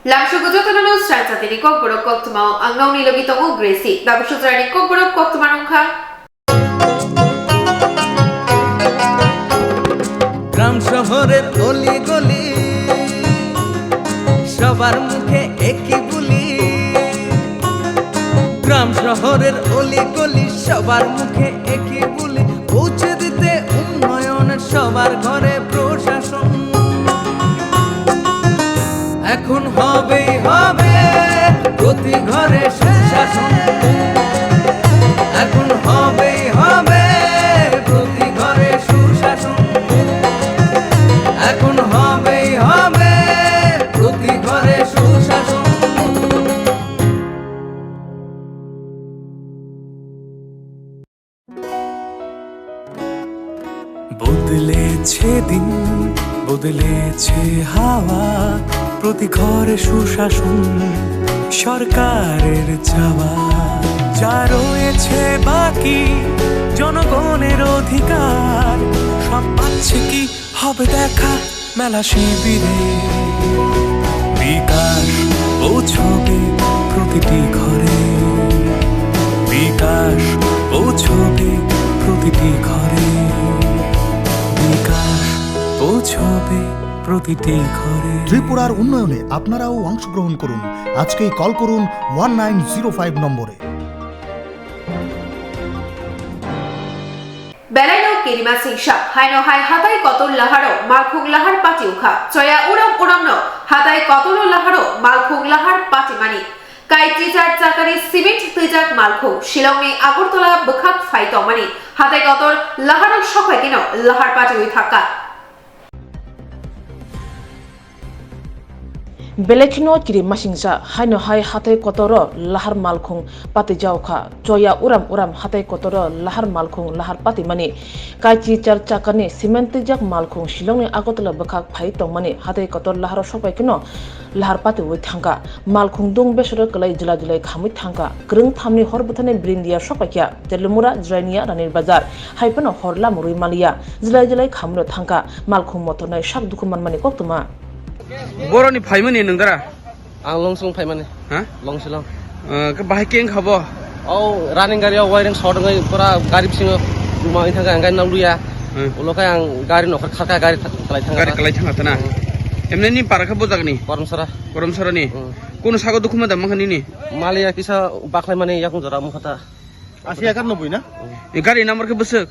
Langsung kejotonan Swrangchati ni Kokborok Koktumau angau ni logi tongu Gresi. Dapat sutra ni Kokborok Koktumanungka. গ্রাম শহরের অলি গলি সবার মুখে একই বুলি, গ্রাম শহরের অলি গলি সবার মুখে একই বুলি, পৌঁছে দিতে উন্নয়নের সবার ঘরে প্রশাসন। এখন হবেই হবে প্রতি ঘরে সুশাসন, এখন হবেই হবে প্রতি ঘরে সুশাসন, এখন হবেই হবে প্রতি ঘরে সুশাসন। বদলেছে দিন, বদলেছে হাওয়া, প্রতি ঘরে সুশাসন সরকারের চাওয়া। যা রয়েছে বাকি জনগণের অধিকার, সব পাচ্ছে কি হবে দেখা মেলা শিবিরে। বিকাশ পৌঁছবে প্রতিটি ঘরে, বিকাশ পৌঁছবে প্রতিটি ঘরে, বিকাশ পৌঁছবে প্রতিটি ঘরে। ত্রিপুরার উন্নয়নে আপনারাও অংশগ্রহণ করুন। আজকেই কল করুন 1905 নম্বরে। Belaino kirima singsha haino hai hatai kotor laharo malkhung lahar pati ukha choya uram no hatai kotor laharo malkhung lahar pati mani kai tijar chakari cement tijak malkhung shilong ni agortola bukhak phaito mani hatai kotor laharo shokhai kino lahar pati ui thaka Belechino kiri masingsa haino hai hatai kotoro lahar malkhung pati jauka choya uram hatai kotoro lahar malkhung lahar pati mani kaichi char chakani cement jak malkhung shilong ni agotla bakhak phai tongmani hatai kotor lahar sopai kino lahar pati oi thangka malkhung dung besoro kalai jila khamui thangka krung thamni horbuthane brindia sopai kya telumura jrainia ranir bazar haipano horla murui malia jila khamno thangka malkhung motonai sak dukuman mani koktuma Boroni faimani nengdara ang longsung faimani ha longsilang ke bahai keng khabo oh running gari wiring short ngai pura gari singo rumah ini thangka angkai naluya ulokai ang gari nokar khaka gari kalai thanga tana emne ni para khabo jagni koromsara ni kono sago dukuma dam khani ni malia kisa baklai mane yakung jora mukhata 8091 না? e gari number ke besek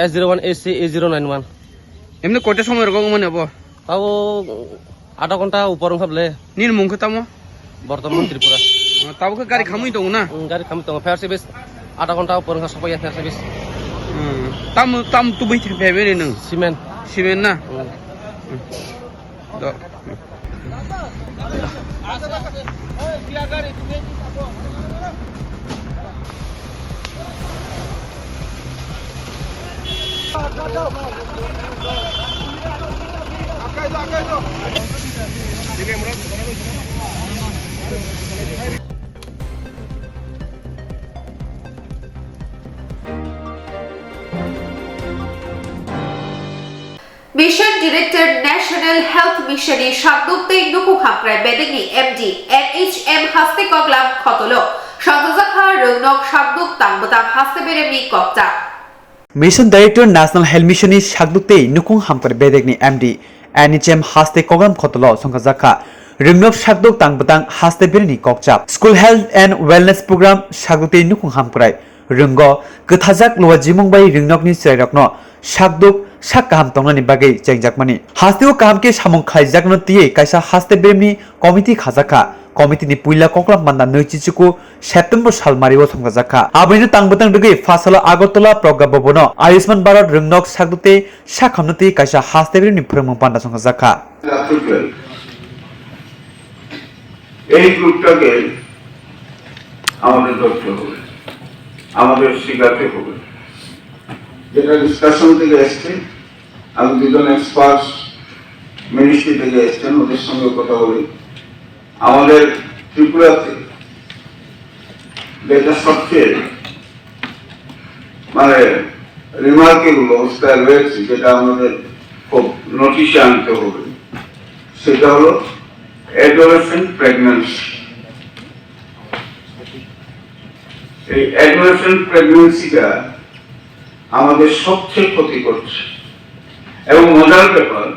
S01 AC A091 emne kote সময় রকম মানে হবো তাও আধা ঘন্টা উপর ভাবলে নির মুখ তামো বর্তমান ত্রিপুরা তাও কে গাড়ি খামুই দং না গাড়ি খামি তো ফায়ার সার্ভিস আধা ঘন্টা উপর সবাই ফায়ার সার্ভিস তাম তু বই ভেবে রে নং সিমেন্ট না Mission Director National Health Mission ni Shakdukte Nuku Hamkrai Bedini MD NHM Haste Koglam Khotolo Shangzakha Rungnok Shakduk Tangbutang Haste Beremi Kokta Mission Director National Health Mission ni Shakdukte Nuku Hamkrai Bedini MD NHM Haste Koglam Khotolo Shangzakha Rungnok Shakduk Tangbutang Haste Beremi Kokcha School Health and Wellness Program Shakdukte Nuku Hamkrai Runggo Gthajak Lowa Jimongbai Rungnok ni Srairokno Shakduk sak kaham tongnani bagai jengjakmani hasteo kahamke samung khaijakno tiye kaisa haste beremni committee khajaka committee ni puila koklam banda noichichuku September salmario thongajaka abini tangbutang dugui fasala agartala progga bobono Ayushman Bharat rungnok sakdute sakhamnoti kaisa haste beremni phurumung banda thongajaka এই গ্রুপটাকে আমাদের ধরতে হবে, আমাদের শিখাতে হবে। যেটা discussion থেকে এসছে, আমি দুজন এক্সপার্ট মিনিস্ট্রি থেকে এসছেন, ওদের সঙ্গে কথা বলি। আমাদের ত্রিপুরাতে যেটা সবচেয়ে মানে রিমার্কেবল অবস্থায় রয়েছে, যেটা আমাদের খুব নোটিশে আনতে হবে, সেটা হলো অ্যাডোলেসেন্ট প্রেগন্যান্সি। এই অ্যাডোলেসেন্ট প্রেগন্যান্সিটা আমাদের সবচেয়ে ক্ষতি করছে। এবং মজার ব্যাপার,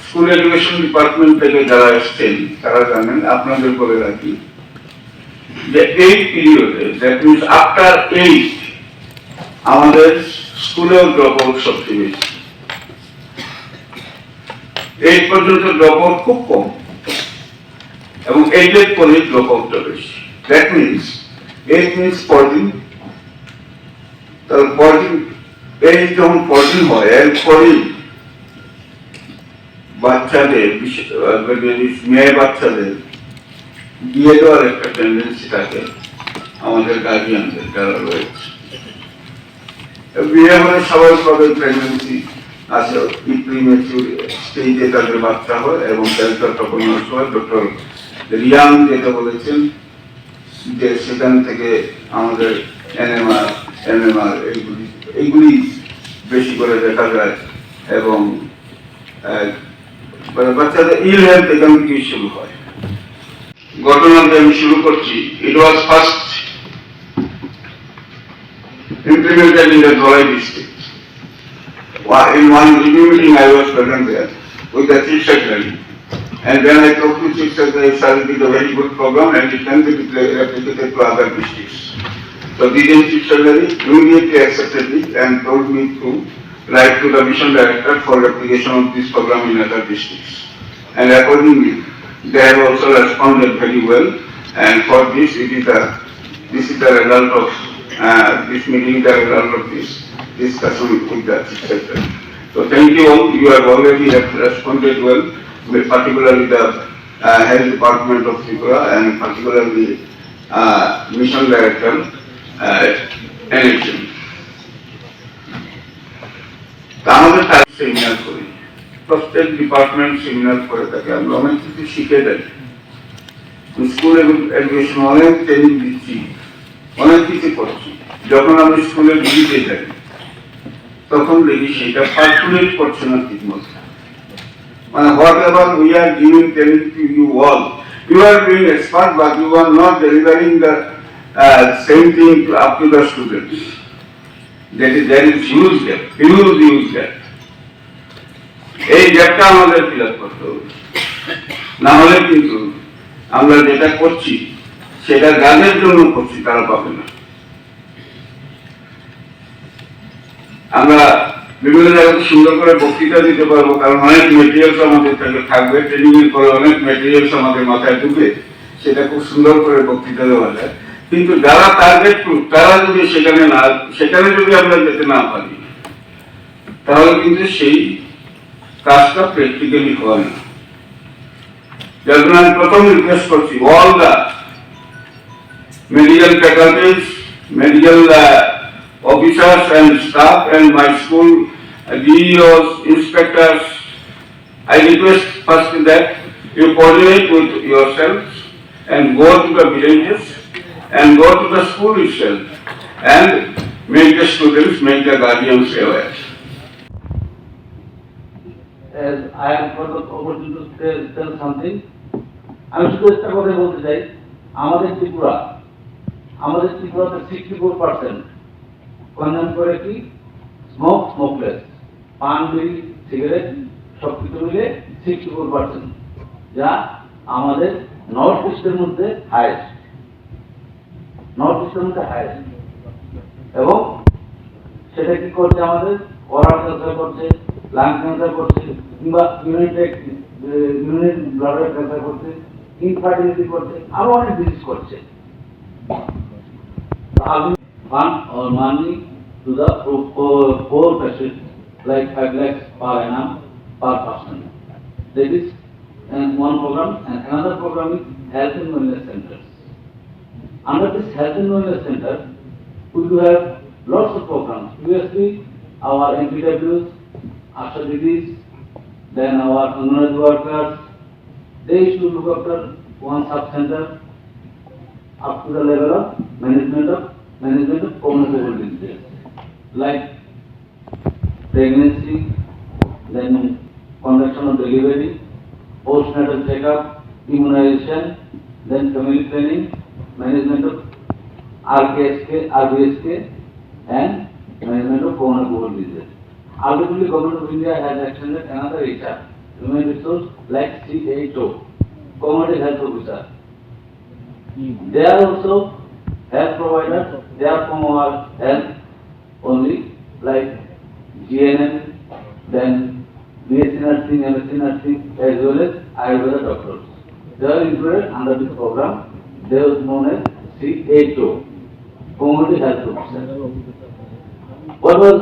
স্কুল এডুকেশন ডিপার্টমেন্ট থেকে যারা এসছেন তারা জানেন, আপনাদের বলে রাখি যে এই পিরিয়ডে, দ্যাট মিনস আফটার 8, আমাদের স্কুলেও ড্রপ আউট সবচেয়ে বেশি। 8 পর্যন্ত ড্রপ আউট খুব কম এবং 8 এর পরে ড্রপ আউটটা বেশি। দ্যাট মিনস 8 মিনস 14, তাহলে 14 এই যখন 14 হয় এরপরেই বাচ্চাদের, মেয়ে বাচ্চাদের বিয়ে দেওয়ার একটা টেন্ডেন্সি থাকে আমাদের গার্জিয়ানদের যারা রয়েছে। বিয়ে হলে স্বাভাবিকভাবে প্রেগনেন্সি আছে, প্রিমেচিউর স্টেজে তাদের বাচ্চা হয় এবং ক্যান্সারটা পরিণত হয়। ডক্টর রিয়াং যেটা বলেছেন যে সেখান থেকে আমাদের এনএমআর এইগুলি বেশি করে দেখা যায় এবং বাচ্চাদের ইল হেলথ এখান থেকে শুরু হয়। ঘটনা দিয়ে আমি শুরু করছি। It was first implemented in the Dholai district. In one review meeting I was present there with the Chief Secretary, and when I talked to Chief Secretary, sir, it is a very good program and it can be replicated to other districts. So the Chief Secretary immediately accepted it and told me to write to the Mission Director for replication of this program in other districts. And accordingly, they have also responded very well, and for this this is the result of this meeting, the result of this discussion with the Chief Secretary. So thank you all. You have already responded well, particularly the Health Department of Tripura and particularly Mission Director NHM. আমাদের seminar করি, প্রত্যেক department seminar করে থাকে। আমরা অনেক কিছু শিখে যাই, স্কুল এডুকেশন অনেক ট্রেনিং দিচ্ছি, অনেক কিছু করছি। যখন আমি স্কুলে ভিজিটে যাই তখন দেখি সেটা পার্কুলেট করছে না ঠিক মতো। মানে whatever we are giving training to you all, you are being expert but you are not delivering the same thing up to the students. There is huge gap. এই গ্যাপটা আমাদের ফিল আপ করতে হবে, না হলে কিন্তু আমরা যেটা করছি সেটা যাদের জন্য করছি তারা পাবে না। আমরা বিভিন্ন জায়গায় সুন্দর করে বক্তৃতা দিতে পারবো, কারণ অনেক মেটেরিয়ালস আমাদের কাছে থাকবে, ট্রেনিং এর পরে অনেক মেটেরিয়ালস আমাদের মাথায় ঢুকে সেটা খুব সুন্দর করে বক্তৃতা দেওয়া যায়। কিন্তু যারা টার্গেট গ্রুপ তারা যদি সেখানে যদি আমরা যেতে না পারি তাহলে কিন্তু সেই কাজটা প্র্যাকটিক্যালি হয় না। যার জন্য আমি প্রথম রিকোয়েস্ট করছি all the medical faculties, medical officers and staff and my school DEOs, inspectors, I request first that you coordinate with yourselves and go to the villages and go to the school itself and make the students, make the guardians aware. As I am got the opportunity to tell something, আমি শুধু একটা কথা বলতে চাই, আমাদের ত্রিপুরাতে 64% consume করে কি স্মোকলেস, পান, বিড়ি, সিগারেট সব কিছু মিলে 64%, যা আমাদের নর্থ ইস্টের মধ্যে হাইয়েস্ট। এবং সেটা কি করছে, আমাদের ওরাল ক্যান্সার করছে, লাং ক্যান্সার করছে, কিংবা ইউরিন ব্লাডার ক্যান্সার করছে, ইনফার্টিলিটি করছে, আরো অনেক ডিজিজ করছে। Fund or money to the poor patients, like 5 lakhs per annum per person. That is one program, and another program is health and wellness centers. Under this health and wellness center, we do have lots of programs. Previously, our NPWs, Asha Didis, then our Anganwadi workers, they used to look after one sub-center up to the level of management of communicable diseases like pregnancy, then conduction of delivery, postnatal checkup, immunization, then family planning, management of RBSK, and management of coronavirus disease. Ultimately, Government of India has extended another HR, human resource like CHO, Community Health Officer. They are also health providers. They are from our health only, like GNM, then BSc nursing, MSc nursing, as well as Ayurveda doctors. They are included under this program. They are known as CHO, Community Health Officer. What are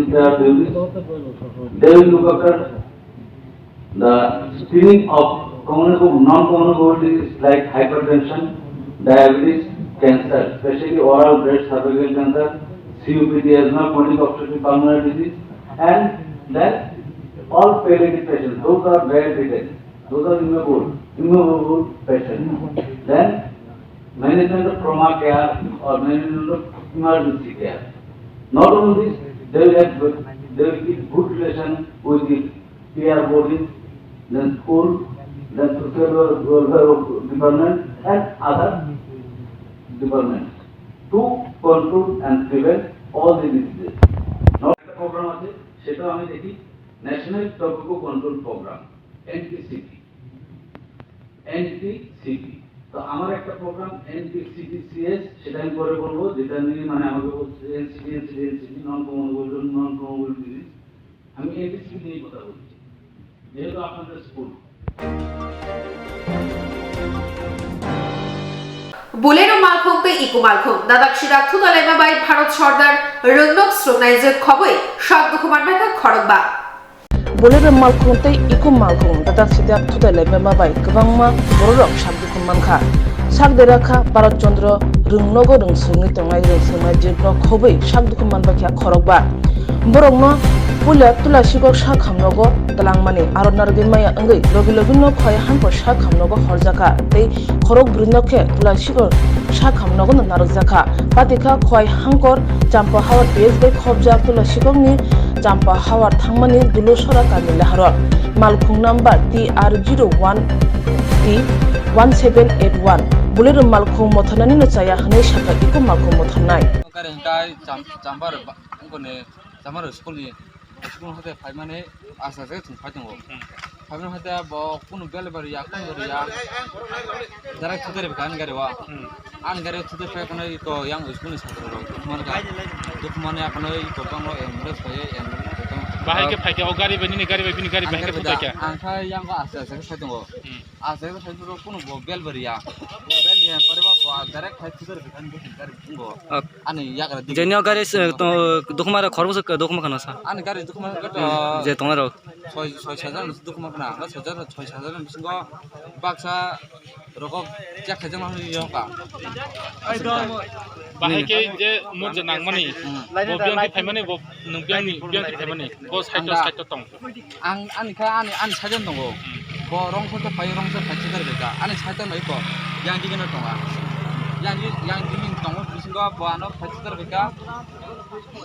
their duties? They will look after the screening of non-communicable diseases like hypertension, diabetes, cancer, especially oral breast cervical cancer, COPD, asthma, chronic obstructive pulmonary disease, and then all palliative patients. Those are well treated. Those are immovable patients. Then management of trauma care or management of emergency care. Not only this, they will keep good relation with the PR bodies, then school, then social welfare department and other departments to control and prevent all the diseases. Now, একটা program আছে সেটা আমি দেখি national tobacco control programme NTCP তো আমার একটা programme NTCPCS সেটা আমি পরে বলবো যেটা নিয়ে মানে আমাকে বলছে NCD নন কমিউনিকেবল ডিজিজ আমি NTCP নিয়ে কথা বলছি যেহেতু আপনাদের স্কুল বুলেরো মালখোংতে ইকো মালখোং দাদাক সিরাক থুদালেমাবাই ভারত সর্দার রংনক স্রোনাইজের খবই সদ্দুকুমার মেকা খড়কবা বুলেরো মালখোংতে ইকো মালখোং দাদাক সিরাক থুদালেমাবাই গোबांमा বড়রক সাবদুকুম মানখা সাকদেরাখা ভারত চন্দ্র রংনগ রংসংনি তংনাই রংসংনাই জিগ্র খবই সাকদুকুম মানবাখিয়া খড়কবা বরংনো पुलिया तुलासिगो सा खामनगो तलांगमानि आरो नारगिनमाया अंगै लगे लगेनो खय हानपो सा खामनगो हरजाखा तै खरक ब्रिनखे तुलासिगो सा खामनगो नारगजाखा पातिखा खय हांकर जाम्पा हावार बेस बै खबजा तुलासिगोनि जाम्पा हावार थांमानि दुलुसरा कामिला हारत मालखुं नाम्बार TR01 T1781 बुलेरो मालखुं मथनानि नचाया हनै साका इको मालखुं मथनाय कारेंटाय जाम्पार अंगने जामार स्कुलनि स्कुल हाते फाइमाने आसासे थुंफाय दङ फाइमान हाते ब कुनु बेलबारि या कुनु रिया जरा थुदेर गान गारेवा आन गारे थुदेर फाय कनै तो यां स्कुलनि सात्र दुखमाने आपनै तो बांगो एमरेस फाय बाहाय के फायके गारि बायनि गारि बाहाय के फायके आंखाय यां आसासे फाय दङ आसासे फाय दङ कुनु बेलबारिया बेलया परबा डाइरेक्ट फाय थुदेर गान गारि बुंगो आनि याग्रा जेनिया गारि तो दुखमारा खरबस दुखमा खानासा आनि गारि दुखमा जे तंगारो 6,000 दुखमा खाना 6,000 बिसिंगो बाक्सा रकम जाखैजों होयोका बाहायके जे मोजे नांगमानि बबियांनि फायमानि ब नोंबियांनि फायमानि ब साइड दं आं साइड दङ ब रंखौ फाय रंखौ फायथि गारबेका आनि साइड नायको यांगि गनो दङ यांगि दङ बिसिंगो बानो फायथि गारबेका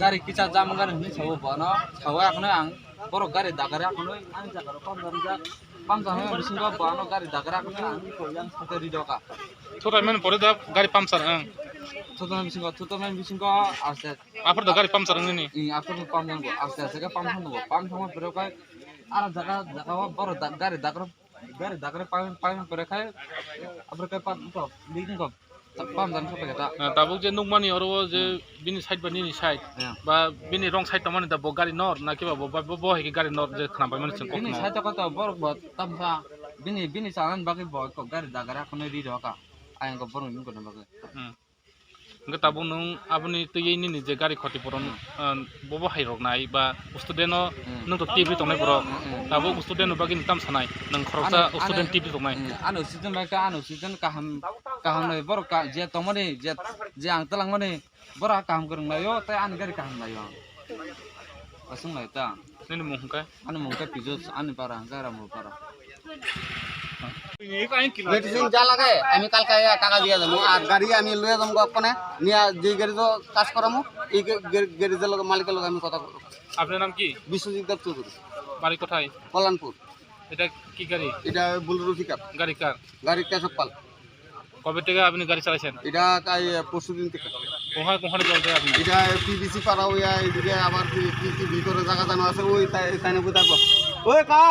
गारि किचा जाम गारि नि साव बानो सावा आखनो आं बर गारि दागारे आखनो आं जागारो पामजानो बिसिंगो बानो गारि दागारे आखनो आं को यां साइड रिदका थोरायमन परे दा गारि पामसार थोतमेन बिसिंगो आसे आफर द गारि पामसार नि आफर पामनांगो आसे पाम थांगो परेखाय आरा जागा बर गारि दागारे पाम परेखाय आफरखाय पाम तो लिंगो पाम जान सपेटा दाबो जे नुकमानि अरो जे बिनि साइड बानि साइड बा बिनि रंग साइड तमानि दा ब गारि नर ना केबा ब हेके गारि नर जे खाना बाय मानसिन बिनि साइड त बर ब तमसा बिनि चालान बाकी ब को गारि दागारा खने रि रका आयं को बर मिन को बाकी गताबो नों आबुनि तयैनि नि जे गारि खति परन बबो हाइरकनाय बा स्टुडेन्ट नों तो टिभि तंनाय बर दाबो स्टुडेन्ट बागि निताम सानाय नों खरसा स्टुडेन्ट टिभि तंनाय आनो सिजन काहम नै बर का जे तमने जे आं तलांगमने बर काहम करंनायो तय आन गारि काहम नायो असं नाय ता नों मुंखा आनो मुंखा पिजोस आन पारा गारा मो पारा মেডিসিন যা লাগে আমি কালকে টাকা দিয়ে যাবো আর গাড়ি আমি লয়ে যাবো কোনে নিয়া যে গাড়ি তো কাজ করামু এই গ্যারেজের লোক মালিকের লোক আমি কথা আপনার নাম কি বিশ্বজিৎ দেব চৌধুরী বাড়ি কোথায় কল্যাণপুর এটা কি গাড়ি? এটা বুলেরো পিকআপ। গাড়ি কার? গাড়ি কেশবপাল। কবে থেকে আপনি গাড়ি চালাইছেন? এটা পরশুদিন থেকে। কোথায় জল দেয় আপনি? এটা পিবিসি পাড়া ওইয়া এদিকে আবার কি ভিতরে জায়গা জানো আছে ওই তাই না কোথায় ওই কা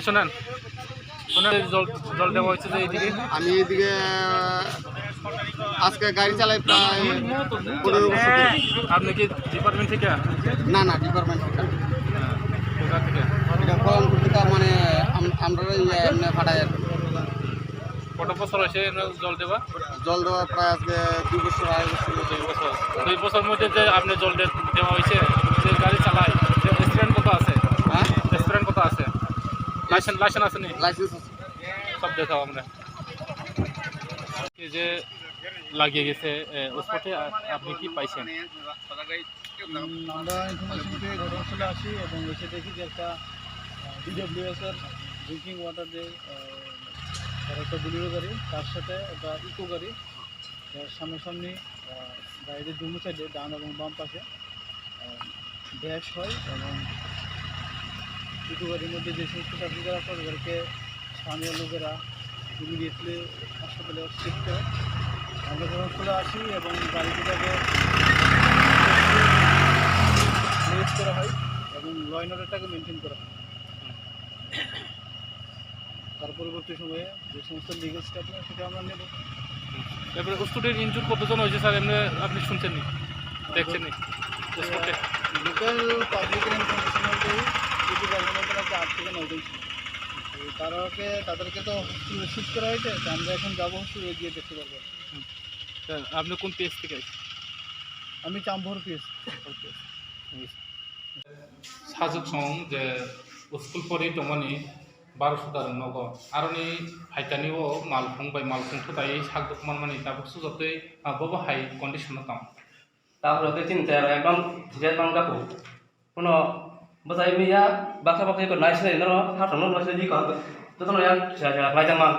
শোনেন জল দেওয়া হয়েছে যে এইদিকে। আমি এদিকে আজকে গাড়ি চালাই প্রায় 15 বছর ধরে। আপনি কি ডিপার্টমেন্ট থেকে? না না ডিপার্টমেন্ট থেকে। কোথা থেকে? এটা কলমপুর থেকে মানে আমরা এমনি ফাটাই। কত বছর হয়েছে জল দেওয়া? জল দেওয়া প্রায় আজকে 2 বছর আগে। 2 বছর মধ্যে যে আপনি জল দেওয়া হয়েছে যে গাড়ি চালায় যে রেস্টুরেন্ট কত আছে? হ্যাঁ রেস্টুরেন্ট কত আছে? লাইসেন্স আছে নি? লাইসেন্স আছে সব দেখাও আমরা। যে লাগিয়ে গেছে স্পটে আপনি কি পাইছেন? আমরা ইনফরমেশন পেয়ে ঘটনাস্থলে আসি এবং এসে দেখি যে একটা DWS এর ড্রিঙ্কিং ওয়াটার যে একটা বুলেরো গাড়ি তার সাথে একটা ইকো গাড়ি সামনাসামনি গাড়ির দুনো সাইডে ডান এবং বাম পাশে ড্যাশ হয় এবং ইকো গাড়ির মধ্যে যে সমস্ত প্যাসেঞ্জার আছে ওদেরকে স্থানীয় লোকেরা ইমিডিয়েটলি হাসপাতালে শিফট করে। আমরা ঘটনাস্থলে আসি এবং গাড়িগুলোকে রেস্ট করা হয় এবং ল অ্যান্ড অর্ডারটাকে মেনটেন করা হয়। তার পরবর্তী সময়ে যে সমস্ত লিগাল স্টেপ নেয় সেটা আমরা নেব। এবারে স্টুডেন্ট ইনজুর কতজন হয়েছে স্যার এমনি আপনি শুনছেন নি দেখছেন নি? লোকাল পাবলিক ইনফরমেশন অনুযায়ী যদি গাড়ির মধ্যে নাকি 8 থেকে 9 জন ছিল। তাদেরকে তো শিফট করা হয়েছে। আমরা এখন যাবো হচ্ছে গিয়ে দেখতে পারবো। আপনি কোন পেজ থেকে? আমি চাম্বর পেজ। সাজুকসং যে স্কুল পরি দंगनि 1200 दारं नगो आरोनि हाइतानिओ मालफुं बाय मालफुं थुतायै सागदुकमान मानि दाबो सुजतै बबो हाइ कन्डिशन दं তারপরে চিন্তা একদম ধীরে বাংলাপু কোনো বোঝাই মিয়া বাকা বাকি করে নাইছে না হাতনো নাইছে দি কর তো তো ইয়াং সাজা লাইজামান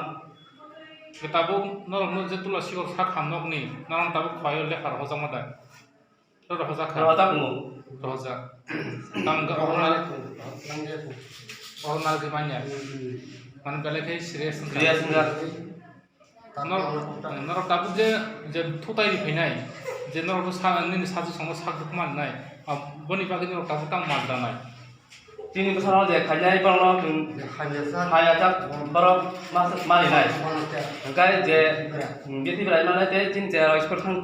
दाबो नरम जे तुलसिखौ सा खामनगनि नरम दाबो खयो लेखार हजामादा तो हजाखा हजाकमु हजा तांगा अरनाल दिमानिया मान बेलेखै सिरियास ना नर दाबो जे थुताय फैनाय जे नरम सानि साजु संग सागदुक माननाय बनि बागै नर दाबो तां मानदानाय 3 बोसोराव जे खायनाय बांलो खाया जाक बरफ मालिनाय गाय जे बेति ब्राय माने ते चिन्ते स्कुल थां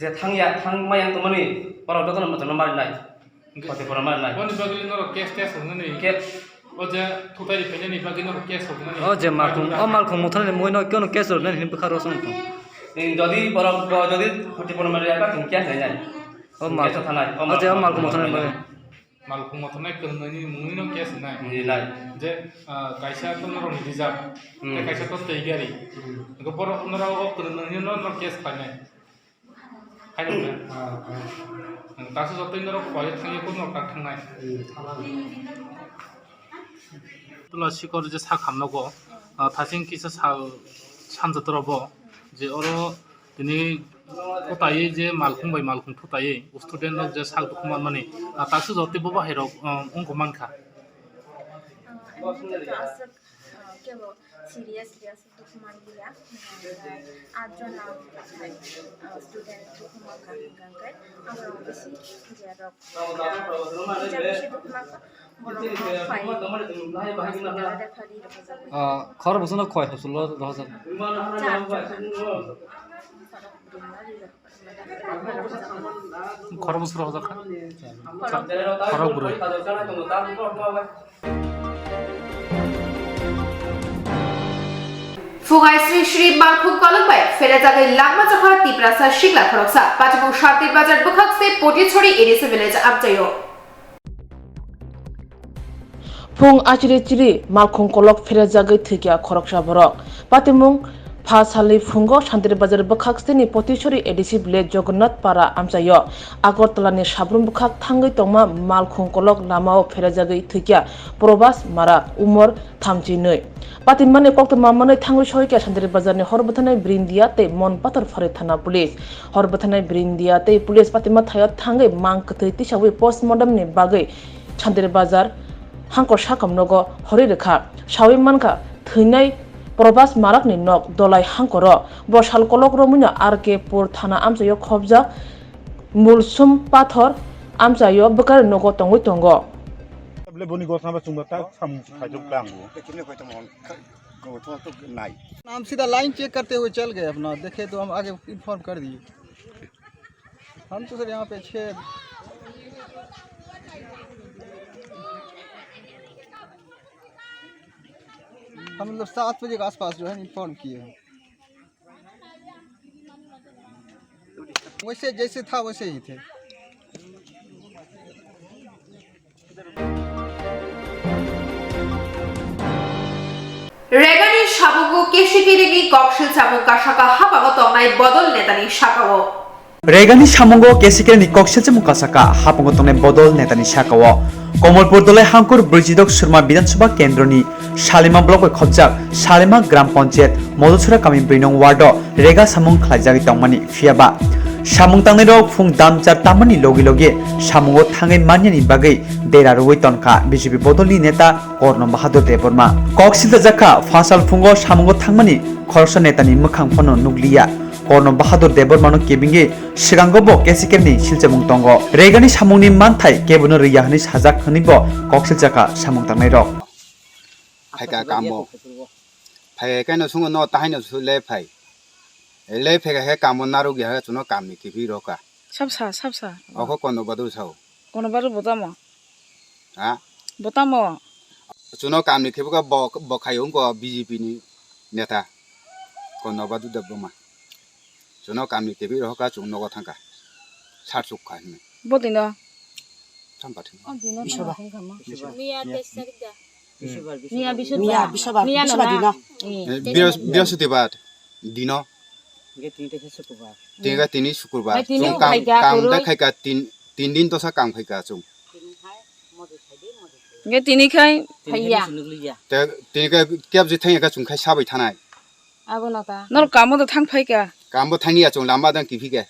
जे थांया थां मायां तमनि बरफ दतन मजन मालिनाय कते बरफ मालिनाय बनि बागै नर केस होननै के ओ जे थुताय फैनायनि बागै नर केस होननै ओ जे मालखुं मुथाने मोइनो केनो केस होननै हिन बखारो सं যদি বরফ যদি 40 মারি আকা কিয়া নাই নাই ও মাল থানায় ও যে মালখুं মুথানে मालखुं मथनाय करनायनि मुंनिनो केस नाय नाय जे कायसा तो नर रिजार्व ते कायसा तो तैयारी गोबर नराव अ करनायनि नर केस खानाय खायनो तासो जतै नर खय थाङै को नर थांनाय तुलसिकर जे सा खामनगो थासिं किसा सा सानजतरबो जे अरो दिनै थुतायै जे मालखुं बाय मालखुं थुतायै स्टुडेन्ट जे सागदुकमान माने तासो जते बो बाहेराव अंग मानखा seriously as document dia ajon na student document kan amra beshi jarok beshi document খর বছর কয় হসল 2000 খর বছর হজা খর গুরু Fugai Sri Malkhung Kolokbai Ferajagai Lagma Chakha Tiprasa Shikla Khoroksa Patibung Shartir Bazar Bukhak se Potitchori ADC Village Amchayo Phung achiri chiri Malkhung Kolok Ferajagai Thikya Khoroksa Borok Patimung Phasali Phungo Shantir Bazar Bukhak se ni Potitchori ADC Village Jagannath Para Amchayo Agartala ni Sabrum Bukhak Thangai Tongma Malkhung Kolok Lamao Ferajagai Thikya Probas Mara Umor Thamchi Noi Patimane kokto mamane thangoi soike Shantir Bazar ni Horbothanai Brindia te Mon Patar Phare Thana Police Horbothanai Brindia te Police Patima thaya thangai mang kthai tisawi postmortem ni bagai Shantir Bazar हांखर साकामनोगो Hari रेखा सावि मानखा थैनाय प्रबास माराकनि नक दलाय हांखर बसाल कलक रमुना R K पुर थाना आमचायो खबजा मुलसुम पाथर आमचायो बकार नगो तंगै तंगो हम सीधा line check करते हुए चल गए अपना देखे तो हम आगे इन्फॉर्म कर दिए हम तो सर यहाँ पे 6 हम मतलब 7 बजे के आसपास जो है इन्फॉर्म किए हैं वैसे जैसे था वैसे ही थे रेगानी सामुगो केशिकिरिनि कक्सिल सामुका शाखा हापागत नाय बदल नेतानि शाखाओ रेगानी सामुगो केशिकिरिनि कक्सिल सामुका शाखा हापागत नाय बदल नेतानि शाखाओ कमलपुर दलाय हांकुर ब्रैजिदक सुरमा विधानसभा केन्द्रनि शालिमा ब्लक खबजाक शालिमा ग्राम पंचायत मधुसुरा कामी 2 नं वार्ड रेगा सामुं खालायजागि तंमानि फियाबा सामुं तांनाय रok फुं दामचार तामानि लगे लगे सामुंगो थाङै मान्यानि बागै देरा रुवै तनखा बीजेपी बदलनि नेता कर्न बाहादुर देबरमा कक्सिल जाखा फासाल फुंगो सामुंगो थांमानि खरसा नेतानि मोखां फनो नुग्लिया कर्न बाहादुर देबरमानो केबिंगे सिगांगोबो केसिकेलनि सिलचामुं तंगो रेगानि सामुंनि मानथाय केबनो रिया हनि साजाक हनिबो कक्सिल जाखा सामुं तांनाय रok फायका कामो फायकानो सुंगो न ताहाइनो सुले फाय ले फेगा हे कामो नारु गया है चुनो काम नि किबि रोका सबसा अखो कोनो बदु छौ कोनो बारु बतामो हा बतामो चुनो काम नि केबो बखायो को बीजेपी नि नेता कोनो बदु दबमा चुनो काम नि केबि रोका चुनो नगो थांका सारसुक खाने बदिनो सामपाथिं बिसबा मिया तेसरिदा बिसबा दिनो बृहस्पतिबार दिनो तिनगा तिनी शुक्रबार काम दा खायका 3 दिन तो सा काम खायका चुं गे तिनी खाय फैया ते तिनगा केब जे थायका चुं खाय साबाय थानाय आबो नता नर कामो तो थां फैका कामबो थानिया चुं लामा दां किफिके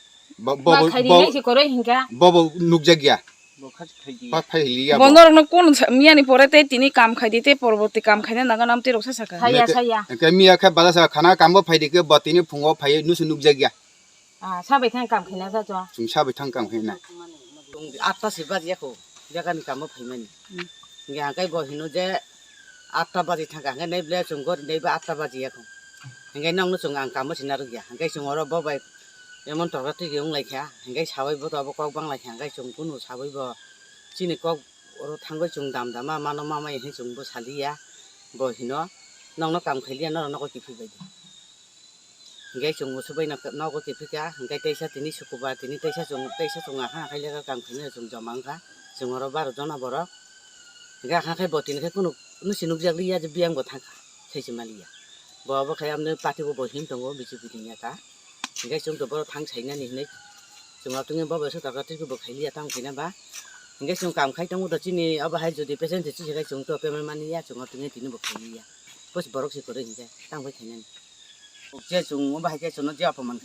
बबो नुकजागिया बंदर न कोन मियानि परेते तिनी काम खायदिते परवर्ती काम खायना नागा नामते रक्सा साका साया के मिया खा बाला सा खाना कामबो फायदिके बतिनि फुङो फाय नुसु नुकजागिया साबाय थां काम खायना जाजो चुं साबाय थां काम खायना 8टा सिबा जियाखौ जागानि कामबो फायमानि ngang kai bo hinu je 8 baji thanga ngai nei ble chung gor nei ba 8 baji ya ko ngai nong no chung ang kam sin na ru ya ngai chung oro bo bai emon tor ti ge ung lai kha ngai sawai bo to bo kok bang lai kha ngai chung kunu sawai bo chini kok oro thangoi chung dam dama mano mama hi chung bo sali ya bo hino nong no kam khali no no ko ti phi bai ngai chung bo subai no ko ti phi ka ngai teisa tini sukuba tini teisa chung ha khai le ka kam khini chung jamang kha chung oro 12 jona boro ga kha khai botin khai kunu nu sinuk jak liya je biang bo thang thaisi malia bo bo khai amne party bo hin tongo BJP ni ta ngai chung to bo thang chaina ni nei chung atunge bo bo sa ta ti bo khai liya tang khina ba ngai chung kam khai tongo to chini aba hai jodi present chi khai chung to pe mani ya chung atunge tini bo khai liya bos borok si kore hinja tang bo khaina je chung aba hai je chung je apaman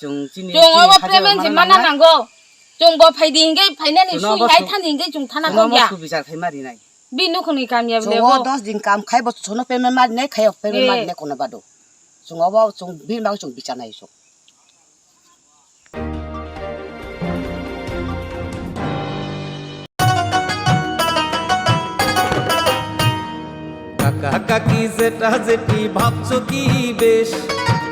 chung chini chung aba payment ji mana nango chung bo phai ding ge phai na ni sui gai than ding ge chung thana ko ya su bicar khai mari nai binu khoni kam ya le bo 10 din kam khai bo chono pe mari nai khai pe mari ne kono bado chung aba chung bin ba chung bicar nai so কাকা কাকি যেটা যেটি ভাবছো কি বেশ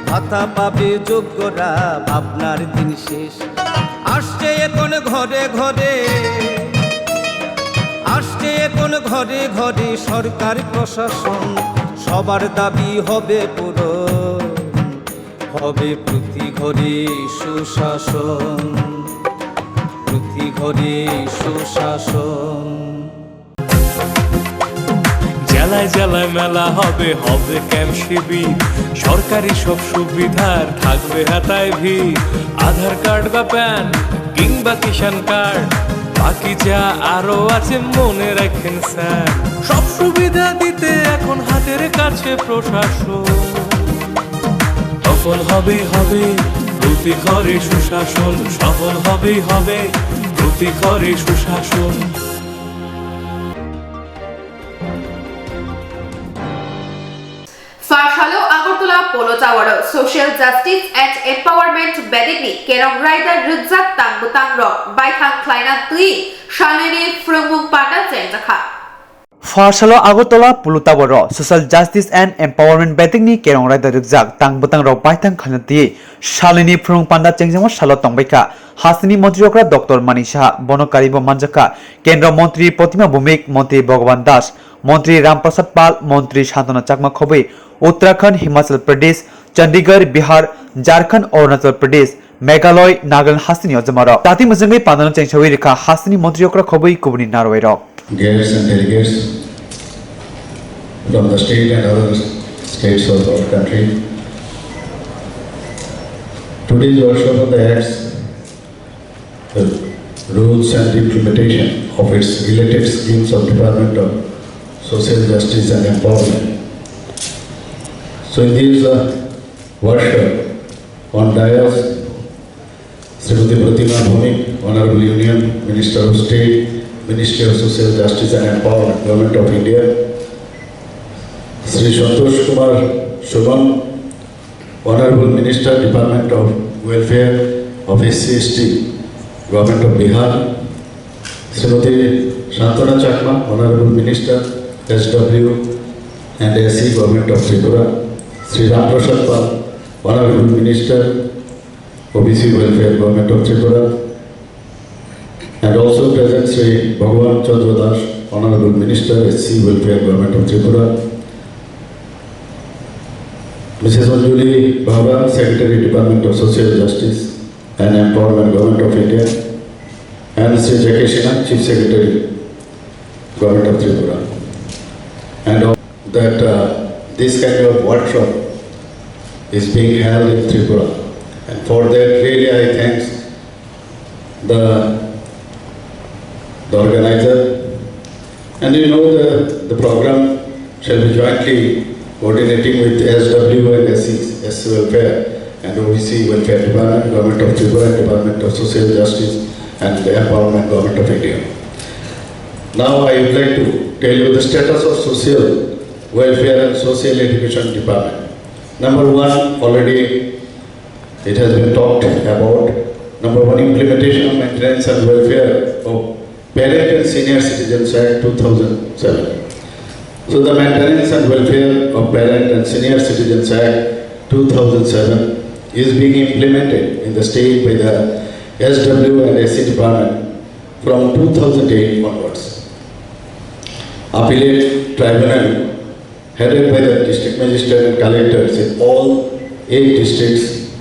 ভাতা পাবে যোগ্যরা ভাবনার দিন শেষ আসছে এখন ঘরে ঘরে আসছে এখন ঘরে ঘরে সরকার প্রশাসন সবার দাবি হবে পূরণ হবে প্রতি ঘরে সুশাসন প্রতি ঘরে সুশাসন জেলায় জেলায় মেলা হবে হবে ক্যাম্প শিবির সরকারি সব সুবিধার থাকবে হাতায় ভিড় আধার কার্ড বা প্যান কিংবা কিষাণ কার্ড বাকি যা আরো আছে মনে রাখেন স্যার সব সুবিধা দিতে এখন হাতের কাছে প্রশাসন সফল হবে হবে প্রতি ঘরে সুশাসন সফল হবে হবে প্রতি ঘরে সুশাসন Polo Tower Social Justice and Empowerment Bedini Kerong Rider Rizak Tang Butang Rock Baithang Kleina Tui Shalini Frumung Panda Jengzaka Farsalo Agotola Pulutawaro Social Justice and Empowerment Bedingni Kerong Raida Rukjak Tang Butang Ro Baithang Khanati Shalini Frung Panda Chengjama Shalo Tongbaika Hasini Montriokra Dr. Manisha Bonokaribo Manjaka Kendra Montri Protima Bhumik Montri Bhagavan Das Montri Ramprasad Pal Montri Shantana Chakma Khobai Uttarakhand Himachal Pradesh Chandigarh Bihar Jharkhand Arunachal Pradesh Meghalaya Nagaland Hasini Ojamaro Tati Mazangai Pandana Chengchawi Rika Hasini Montriokra Khobai Kubuni Narwairo Guests and delegates from the state and other states of our country. Today's workshop on the Acts, the rules and implementation of its related schemes of Department of Social Justice and Empowerment. So in this workshop on dais, Srimati Pratima Bhumik, Honorable Union Minister of State, Ministry of Social Justice and Empowerment, Government of India, Sri Santosh Kumar Shubham, Honorable Minister, Department of Welfare of SC/ST, Government of Bihar, Srimati Shantana Chakma, Honorable Minister, SW and SC, Government of Tripura, Sri Ramprasad Pal, Honorable Minister, OBC Welfare, Government of Tripura, and also present Sri Bhagavan Chandra Das, Honorable Minister, SC Welfare, Government of Tripura, Mrs. Manjuli Bhabra, Secretary, Department of Social Justice and Empowerment, Government of India, and Sri Jakeshina, Chief Secretary, Government of Tripura. And that this kind of workshop is being held in Tripura. And for that, really I thank the organizer. And you know the program shall be jointly coordinating with SW and SC Welfare and OBC Welfare Department, Government of Tripura, and Department of Social Justice and Empowerment, Government of India. Now I would like to tell you the status of Social Welfare and Social Education Department. Number one, already it has been talked about. Number one, implementation of Maintenance and Welfare of Parent and Senior Citizens Act 2007. So the Maintenance and Welfare of Parent and Senior Citizens Act 2007 is being implemented in the state by the SW and SC department from 2008 onwards. Appellate Tribunal headed by the District Magistrate and Collectors in all 8 districts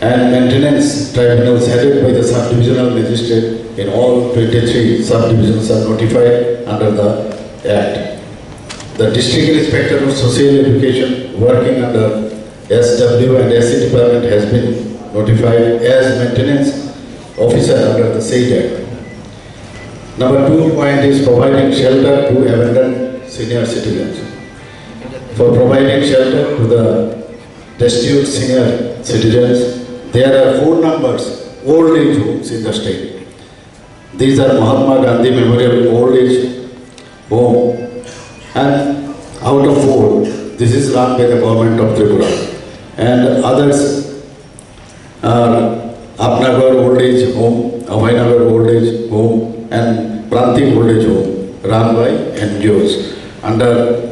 and Maintenance Tribunals headed by the Subdivisional Magistrate in all 23 subdivisions are notified under the Act. The District Inspector of Social Education working under SW and SC Department has been notified as Maintenance Officer under the said Act. Number 2 point is providing shelter to abandoned senior citizens. For providing shelter to the destitute senior citizens, there are 4 numbers old age homes in the state. These are Mahatma Gandhi Memorial Old Age Home, and out of 4, this is run by the government of Tripura, and others are Apnagar Old Age Home, Abhaynagar Old Age Home, and Pranti Old Age Home, run by NGOs under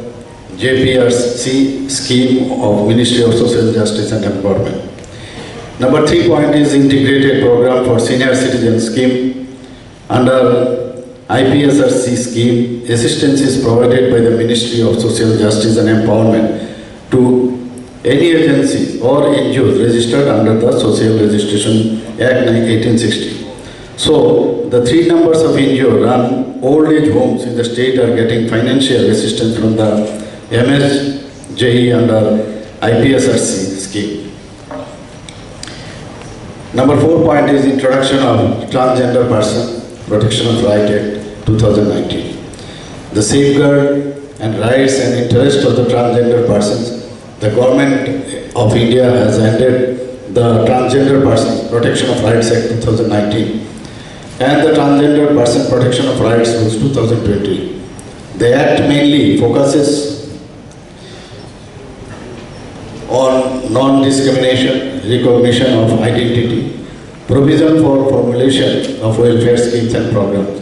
JPRC scheme of Ministry of Social Justice and Empowerment. Number 3 point is integrated program for senior citizen scheme. Under IPSRC scheme, assistance is provided by the Ministry of Social Justice and Empowerment to any agencies or NGOs registered under the Social Registration Act 1860. So, the 3 numbers of NGO run old age homes in the state are getting financial assistance from the MSJE under IPSRC scheme. Number 4 point is introduction of Transgender Person Protection of Right Act 2019. The safeguard and rights and interests of the transgender persons, the government of India has ended the Transgender Person Protection of Rights Act 2019 and the Transgender Person Protection of Rights Rules 2020. The Act mainly focuses non-discrimination, recognition of identity, provision for formulation of welfare schemes and programs,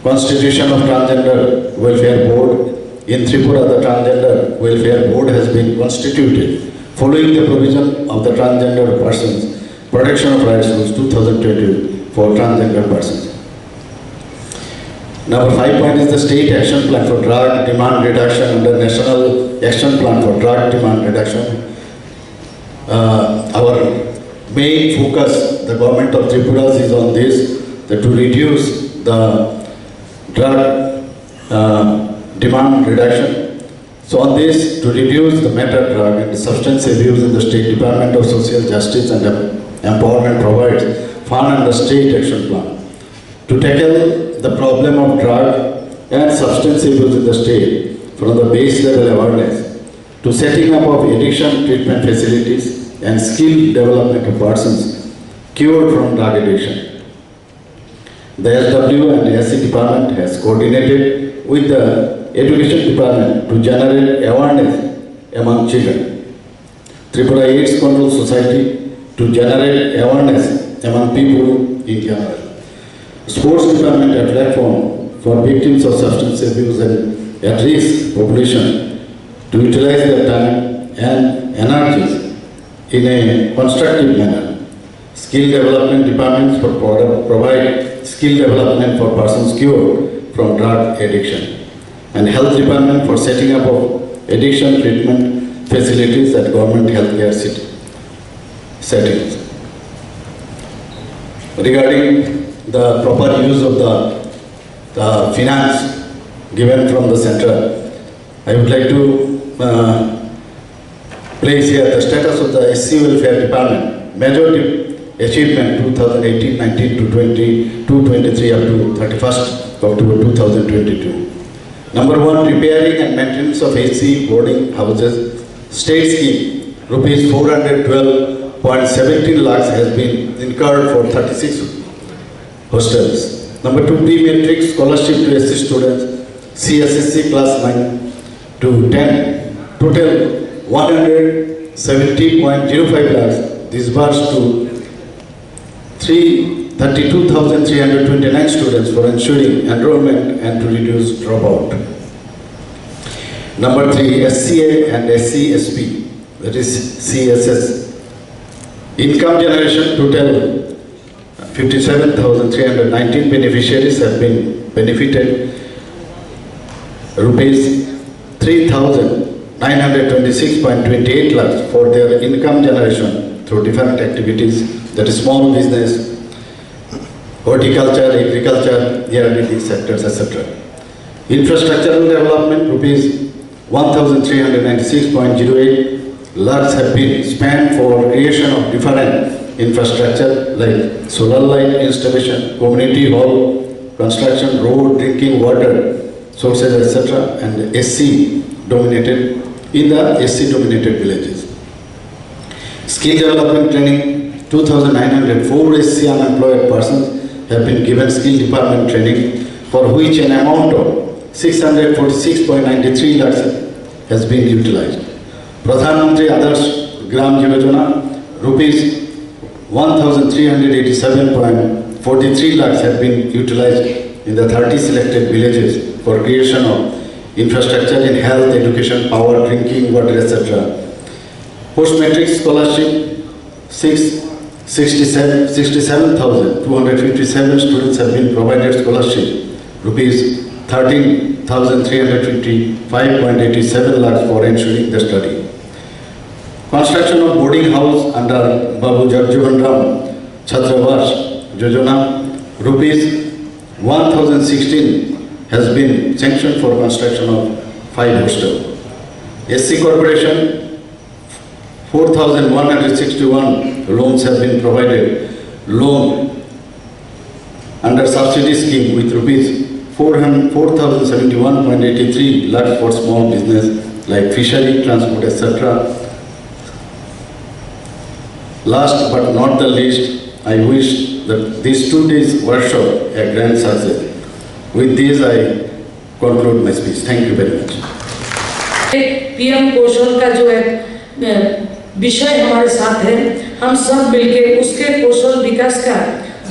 constitution of Transgender Welfare Board. In Tripura, the Transgender Welfare Board has been constituted following the provision of the Transgender Persons Protection of Rights Rules 2020 for transgender persons. Number 5 point is the State Action Plan for Drug Demand Reduction under National Action Plan for Drug Demand Reduction. Our main focus, the government of Tripura, is on this, that to reduce the drug demand reduction. So on this, to reduce the meta drug and substance abuse in the State Department of Social Justice and Empowerment provides fund under State Action Plan. To tackle the problem of drug and substance abuse in the state from the base level awareness to setting up of addiction treatment facilities and skill development of persons cured from drug addiction. The SW and SC department has coordinated with the Education Department to generate awareness among children. Tripura AIDS Control Society to generate awareness among people in general. Sports Department a platform for victims of substance abuse and at-risk population to utilize their time and energies in a constructive manner. Skill Development Departments for provide skill development for persons cured from drug addiction. And Health Department for setting up of addiction treatment facilities at government healthcare settings. Regarding the proper use of the finance given from the center, I would like to place here the status of the SC Welfare Department. Major achievement 2018-19 to 22-23 up to 31st October 2022. Number 1, repairing and maintenance of AC boarding houses. State scheme, rupees 412.17 lakhs has been incurred for 36 hostels. Number 2, pre-matric scholarship to SC students, CSSC class 9 to 10. Total 170.05 lakhs disbursed to 32,329 students for ensuring enrollment and to reduce dropout. Number 3, SCA and SCSP, that is CSS. Income generation, total 57,319 beneficiaries have been benefited rupees 3,926.28 lakhs for their income generation through different activities, that is small business, horticulture, agriculture, ERDD sectors, etc. Infrastructural development, rupees 1,396.08 lakhs have been spent for creation of different infrastructure like solar light installation, community hall construction, road, drinking water sources, etc. and SC dominated in the SC dominated villages. Skill development training, 2,904 SC unemployed persons have been given skill department training, for which an amount of 646.93 lakhs has been utilized. Pradhan Mantri Adarsh Gram Yojana, rupees 1,387.43 lakhs have been utilized in the 30 selected villages for creation of infrastructure in health, education, power, drinking water, etc. Post-matric scholarship, 67,257 students have been provided scholarship, rupees 13,355.87 lakhs for ensuring the study. Construction of boarding house under Babu Jagjivan Ram Chhatrawas Yojana, rupees 1,016 has been sanctioned for construction of 5 hostels. SC Corporation, 4,161 loans have been provided, loan under subsidy scheme with rupees 4,071.83 lakhs for small business like fishery, transport, etc. Last but not the least, I wish that these 2 days workshop a grand success. With this, I conclude my speech. Thank you very much. PM पोषण का जो है विषय हमारे साथ है। हम सब मिलके उसके कौशल विकास का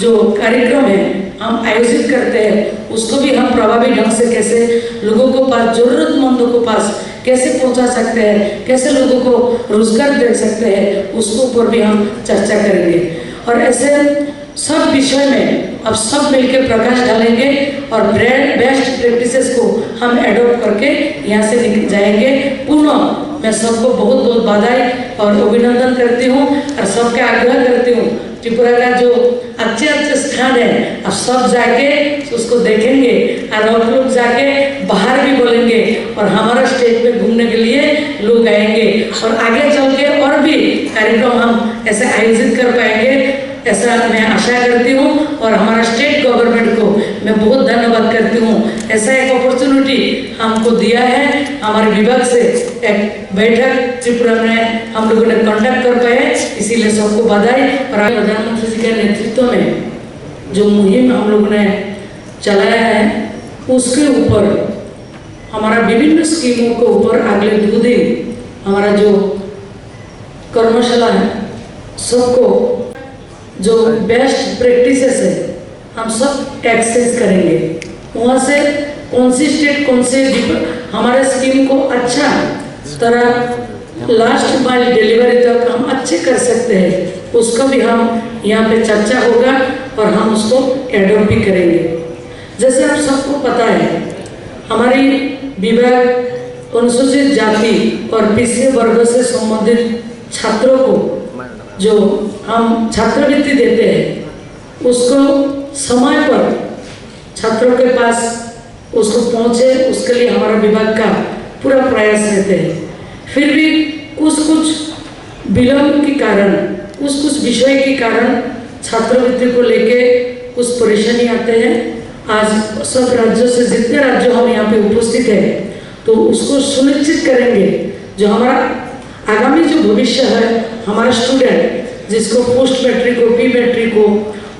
जो कार्यक्रम है हम आयोजित करते हैं, उसको भी हम प्रभावी ढंग से कैसे लोगों को पास, जरूरतमंदों को पास कैसे पहुंचा सकते हैं, कैसे लोगों को रोजगार दे सकते हैं, उसको ऊपर भी हम चर्चा करेंगे। और ऐसे सब विषय में अब सब मिलकर प्रकाश डालेंगे और बेस्ट प्रैक्टिसेस को हम एडॉप्ट करके यहाँ से निकल जाएंगे। पुनः मैं सबको बहुत बहुत बधाई और अभिनंदन करती हूँ और सबके आग्रह करती हूँ त्रिपुरा का जो अच्छे अच्छे स्थान है अब सब जाके उसको देखेंगे और आप लोग जाके बाहर भी बोलेंगे और हमारा स्टेज पे घूमने के लिए लोग आएंगे और आगे चल के और भी कार्यक्रम हम ऐसे आयोजित कर पाएंगे, ऐसा मैं आशा करती हूँ। और हमारा स्टेट गवर्नमेंट को मैं बहुत धन्यवाद करती हूँ, ऐसा एक अपॉर्चुनिटी हमको दिया है। हमारे विभाग से एक बैठक त्रिपुरा में हम लोगों ने कंडक्ट कर पाए, इसीलिए सबको बधाई। और प्रधानमंत्री जी के नेतृत्व में जो मुहिम हम लोगों ने चलाया है उसके ऊपर हमारा विभिन्न स्कीमों के ऊपर अगले 2 दिन हमारा जो कर्मशाला है सबको जो बेस्ट प्रैक्टिसेस है हम सब एक्सचेंज करेंगे। वहाँ से कौन सी स्टेट कौन से हमारे स्कीम को अच्छा तरह लास्ट माइल डिलीवरी तक हम अच्छे कर सकते हैं, उसका भी हम यहाँ पे चर्चा होगा और हम उसको एडॉप्ट भी करेंगे। जैसे आप सबको पता है हमारी विभाग अनुसूचित जाति और पिछड़े वर्गों से संबंधित छात्रों को जो हम छात्रवृत्ति देते हैं उसको समय पर छात्रों के पास उसको पहुँचे, उसके लिए हमारा विभाग का पूरा प्रयास रहते हैं। फिर भी कुछ विलम्ब के कारण कुछ विषय के कारण छात्रवृत्ति को लेके कुछ परेशानी आते हैं। आज सब राज्यों से जितने राज्य हम यहाँ पे उपस्थित हैं तो उसको सुनिश्चित करेंगे जो हमारा आगामी जो भविष्य है हमारा स्टूडेंट जिसको पोस्ट मैट्रिक हो, प्री मैट्रिक हो,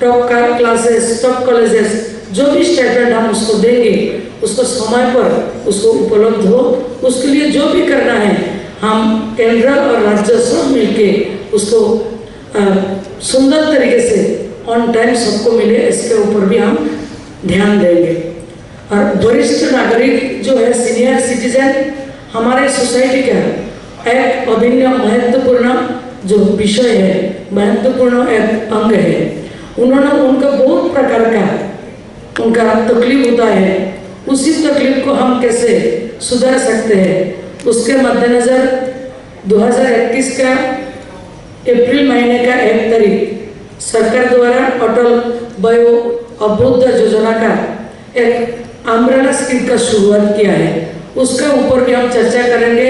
टॉप क्लासेस, टॉप कॉलेजेस जो भी स्टाइपेंड हम उसको देंगे उसको समय पर उसको उपलब्ध हो। उसके लिए जो भी करना है हम केंद्र और राज्य सब मिलके उसको सुंदर तरीके से ऑन टाइम सबको मिले, इसके ऊपर भी हम ध्यान देंगे। और वरिष्ठ नागरिक जो है सीनियर सिटीजन हमारे सोसाइटी का एक अभिन्न महत्वपूर्ण जो विषय है, महत्वपूर्ण एक अंग है। उन्होंने उनका बहुत प्रकार का उनका तकलीफ होता है, उसी तकलीफ को हम कैसे सुधार सकते हैं उसके मद्देनजर 2021 का अप्रैल महीने का 1 तारीख सरकार द्वारा अटल वयो अभ्युदय योजना का एक अम्ब्रेला स्कीम का शुरुआत किया है। उसके ऊपर भी हम चर्चा करेंगे।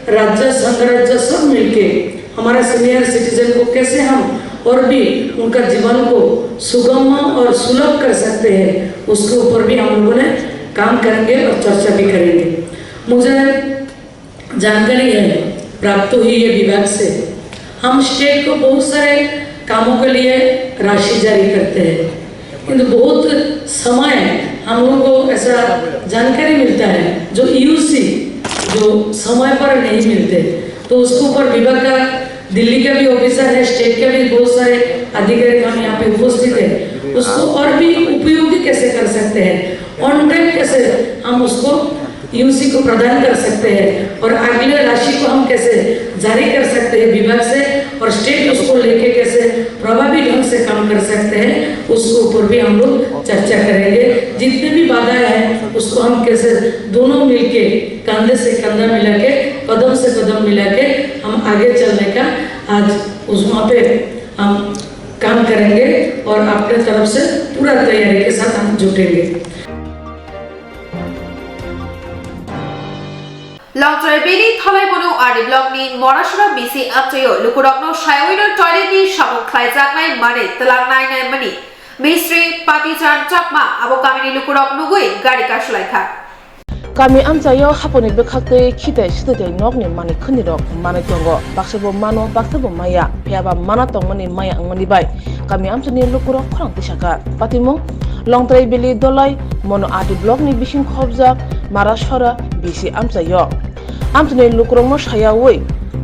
राज्य संघ राज्य सब मिलके हमारा सीनियर सिटीजन को कैसे हम और भी उनका जीवन को सुगम और सुलभ कर सकते हैं उसके ऊपर भी हम लोगों ने काम करेंगे और चर्चा भी करेंगे। मुझे जानकारी है प्राप्त हुई है विभाग से, हम स्टेट को बहुत सारे कामों के लिए राशि जारी करते हैं किंतु बहुत समय हम लोगों को ऐसा जानकारी मिलता है जो यूसी जो समय पर नहीं मिलते, तो उसके ऊपर विभाग का दिल्ली का भी ऑफिसर है, स्टेट के भी बहुत सारे अधिकारी हम यहाँ पे उपस्थित है, उसको और भी उपयोगी कैसे कर सकते हैं, ऑन टाइम कैसे हम उसको यूसी को प्रदान कर सकते हैं और अगले राशि को हम कैसे जारी कर सकते हैं विभाग से और स्टेट उसको लेके कैसे प्रभावी ढंग से काम कर सकते हैं उसके ऊपर भी हम लोग चर्चा करेंगे। जितने भी बाधाएं हैं उसको हम कैसे दोनों मिलके कंधे से कंधा मिला के कदम से कदम मिला के हम आगे चलने का आज उस वहाँ पे हम काम करेंगे और अपने तरफ से पूरा तैयारी के साथ हम जुटेंगे। लंगट्राइबेली थलाइबनु आरडी ब्लकनि मरासुरा बिसि आबचायो लुकुरकनो सायविनो टयलेटनि सामुं ख्लायजाकनाय माने तलांनाय मनि मिस्ट्रि पातिचान चाकमा आबो गामिनि लुकुरक नुगुइ गारि कासलायखा Kami amcayo haponi bekhakte khite sitete nokni mani khunirok mani tongo baksebo mano baksebo maya phiaba mana tongmani maya angmani bai kami amchani lukurok khorang tisaka patimo longtrai beli dolai mono adi block ni bising khobjak marashara bisi amchayo amchani lukurok no sayawoi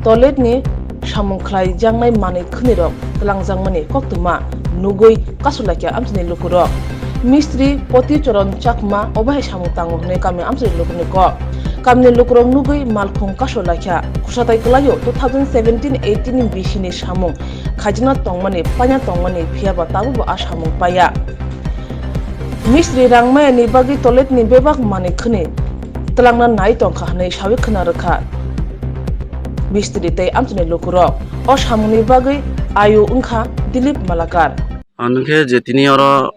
toilet ni samung khlai jangnai manei khni rok tlangjangmani koktuma nugui kasulakya amchini lukurok mistri poti choron chakma obai samung tango hnei kami amchini lukurni ko kamni lukurok nugui malkhung kasulakya khusatai klayo 2017-18 bishini samung khajna tongmani panya tongmani phiaba tabu a samung paya mistri rangmaya ni bagi toilet ni bebak mani khni tlangna nai tongkha hnei sabi khna rakha mistri tei amchini lukurok o samungni bagi ayu ungkha dilip malakar Anke je tini oro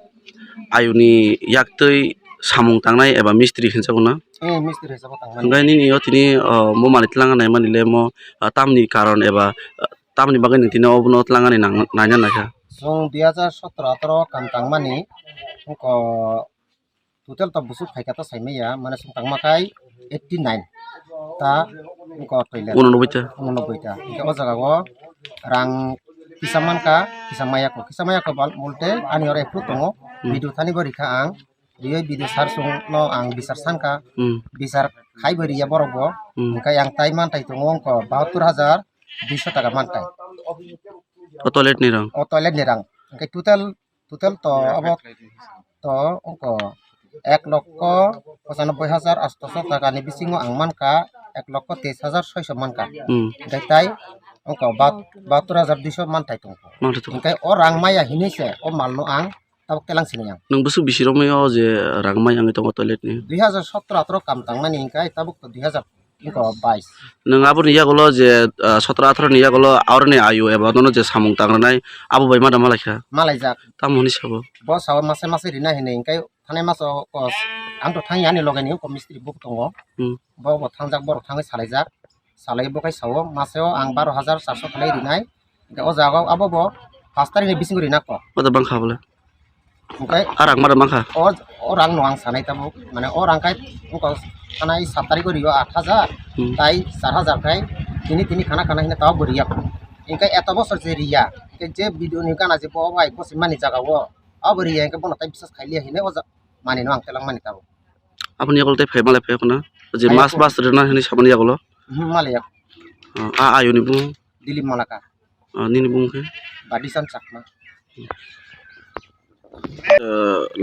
ayuni yaktui samung tangnai eba mistri hinsabuna Mistri sama tangman. ngai ni yo tini mo manitlang nai manile mo tamni karon eba tamni bagai ni tini obno tlangani nanya nakha Song 2017-18 kam tangmani ko total ta busuk phaikata saimaya mane song tangmakai 89 ta ko toilet 89 ta ke o jaga go rang kisamaya ko bal multe ani ore pru tongo bidu thani bari kha ang riyo bidu sar sung no ang bisar sanka bisar khai bari ya borogo kai ang tai man tai tongo ko 72200 taka man tai toilet ni rang kai total to abo to ko 1,95,800 taka ni bisingo ang manka 1,23,600 manka daitai ongko 72,200 mantai tongko kai orang maya hinise o malno ang tabuk telang siniyang nang busu bisiromyo je rangmai ang itong toilet ni 2017-18 kam tangmani kai tabuk to 2022 nang abur niya golo je 17-18 niya golo aurni ayu eba dono je samung tangnai abu bai madam malakha malaijak tamoni sabo bo sawa mase rina hine kai thane maso ko ang to thang yani logani ko mistri buk tongo bo thangjak bor thangai salaijak salai bo kai sawo maseo ang 12,400 khalai rinai o jaga abo bo 5 tarik ni bising rina ko oda bang khabla kai arang mara mangkha orang noang sanai tabuk mane orang kai ko kanai 7 tarik riyo 8,000 tai 4,000 kai tini khana hine taw boriya ingkai eto bosor je riya je video ni kana je bo bai ko simani jaga wo aboriya ingkai bono tai bisas khailia hine o mani no ang telang mani tabuk apni yakol te phemala phe kuna je mas bas rena hini sabani yakolo malaya ayu ni bu dilip malaka nini bung ke badisan sakma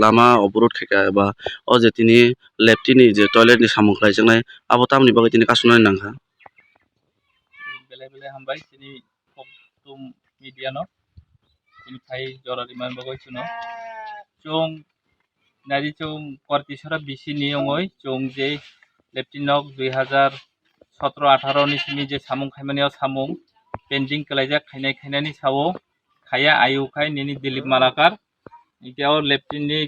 lama obrot kheka eba o je tini leptini je toilet ni samung khlai jangnai abo tamni bagai tini kasunai nangkha bele hambai sini tum media no sini phai jora riman bagai chuno chung nari chung korti sara bisi ni ongoi chung je leptinok 2017-18 ni sini je samung khaimani samung pending kalaijak khainai ni sawo khaya ayu khai nini dilip malakar ikeo leptin ni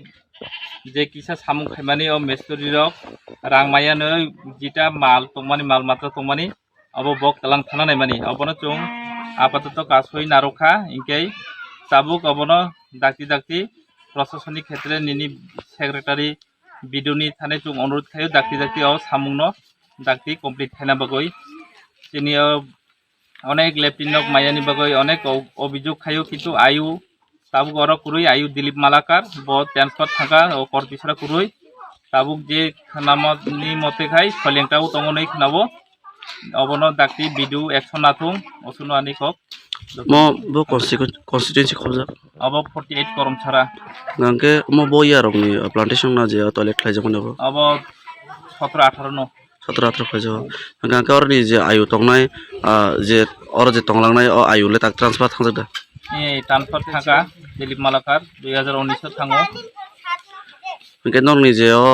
je kisa samung khaimani o mestori rok rangmaya no jita mal tongmani mal matra tongmani abo bok talang thana nai mani abono chung apatatto kasoi narokha ingkei tabuk abono dakti प्रशासनिक क्षेत्र निनी secretary बिदुनी थाने chung अनुरोध खायो dakti o samung no dakti complete खाना bagoi tini অনেক লেপটিনক মায়ানি bagoi অনেক অভিযোগ খাयो কিন্তু আয়ু tabuk oro kurui ayu dilip malakar bo transfer thaka o kortisara kurui tabuk je khanamani mote khai solengtau tongonai khnabo obono dakti bidu action nathung osuno ani kok mo bo constituency khobjak abo 48 kormchara nangke mo bo yarok ni plantation na je toilet khlai jakone bo abo 17-18 no 17-18 khlai jak nangke or ni je ayu tongnai je or je tonglangnai o ayu le tak transfer thangjak da transfer thaka dilip malakar 2019 thango nangke nor ni je o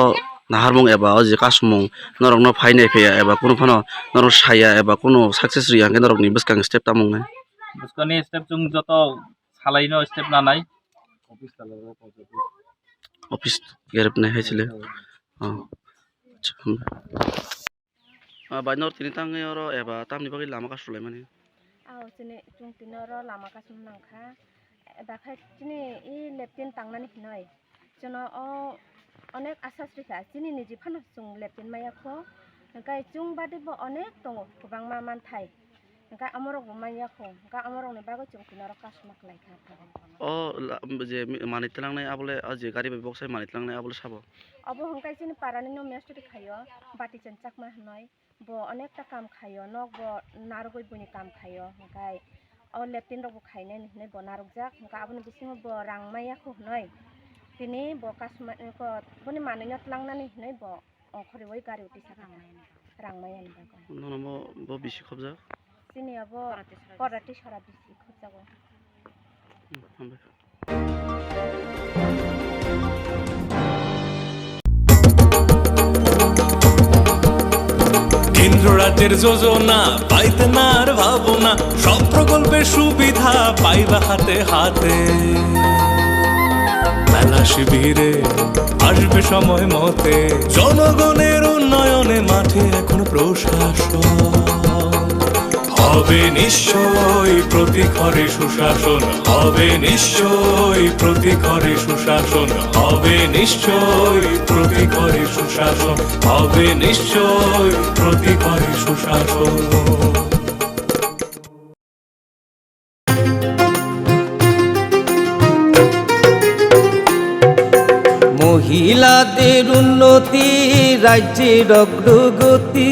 naharmung eba o je kasmung norok no phainai pheya eba kuno phano norok saya eba kuno success ri angke norok ni bwskang step tamung nai buskani step chung joto salaino step nanai office gerep nai haisile bainor tini tangai oro eba tamni bagi lama kasulai mani sini chung tinoro lama kasum nangkha dakhai sini I leptin tangnani hinoi jono o onek asasrika sini niji phano chung leptin maya kho kai chung bade bo onek tongo kubang ma manthai kai amorok bo maya kho kai amorok ni bago chung tinoro kasmak laikha o je manitlangnai abole je gari bai boksai manitlangnai abole sabo abo hongkai sini parani no mestri khayo bati chan chakma hnoi bo onekta kam khayo nok bo narugoi boni kam khayo hingkai o leptin rok bo khaine hinai bo narukjak hingka aboni bisingo bo rangmaya kho hnoi tini bo kasma ko boni manino tlangnani hinai bo ongkhoriwai gari utisa rangmaya ni bago nono bo bisi khobjak sini abo korati sara bisi khobjago কেন্দ্র রাজ্যের যোজনা পাইতে না আর ভাবনা সব প্রকল্পের সুবিধা পাইবা হাতে হাতে মেলা শিবিরে আসবে সময় মতে জনগণের উন্নয়নে মাঠে এখন প্রশাসন হবে নিশ্চয়ই প্রতি ঘরে সুশাসন হবে নিশ্চয়ই প্রতি ঘরে সুশাসন হবে নিশ্চয়ই প্রতি ঘরে সুশাসন হবে নিশ্চয়ই প্রতি ঘরে সুশাসন মহিলাদের উন্নতি রাজ্যের অগ্রগতি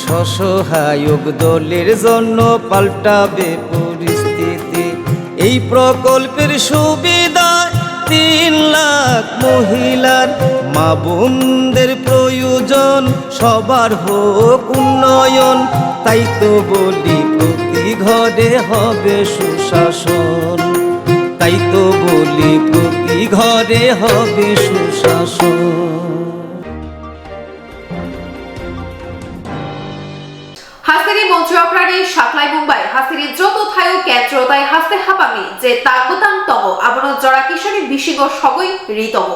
স্বসহায়ক দলের জন্য পাল্টাবে পরিস্থিতি এই প্রকল্পের সুবিধা 3 লাখ মহিলার মা বোনদের প্রয়োজন সবার হোক উন্নয়ন তাই তো বলি প্রতি ঘরে হবে সুশাসন তাই তো বলি প্রতি ঘরে হবে সুশাসন হাস্তেরি মন্ত্রী অপরাধী সাকলাই মুম্বাই হাস্তেরি যত থায়ো কেন্দ্র তাই হাস্তে হাপামি যে তাগবতাং তব আবন জরা কিশোরী বিশিগ সগৈ ঋতব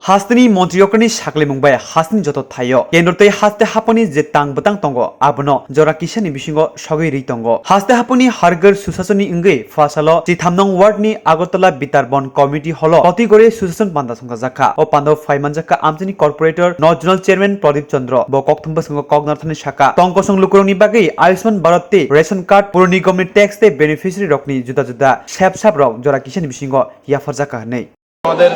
হাস্তিনি মন্ত্রীয়কনি সাকলে মুম্বাই হাস্তিনি যত থাইয় কেন্দ্রতে হাস্তে হাপনি যে তাং বতাং তঙ্গ আবন জরা কিশানি বিশিঙ্গ সগৈ রিতঙ্গ হাস্তে হাপনি হারগর সুশাসনি ইঙ্গৈ ফাসালো 3 ওয়ার্ডনি আগরতলা বিতারবন কমিটি হল কতিগরে সুশাসন পান্দা সংখ্যা জাখা ও পান্ডব ফাইমানজাকা আমচিনি corporator north zonal chairman Pradip Chandra ব কক্তম্ব সংঘ কগনারথানি শাখা তঙ্কসং লুকুরনি বাগৈ আয়ুষ্মান ভারতে রেশন কার্ড পুর নিগমনি ট্যাক্স তে বেনিফিশিয়ারি রকনি জুদা জুদা সেব রক জরা কিশানি বিশিঙ্গ ইয়াফার জাখা নেই আমাদের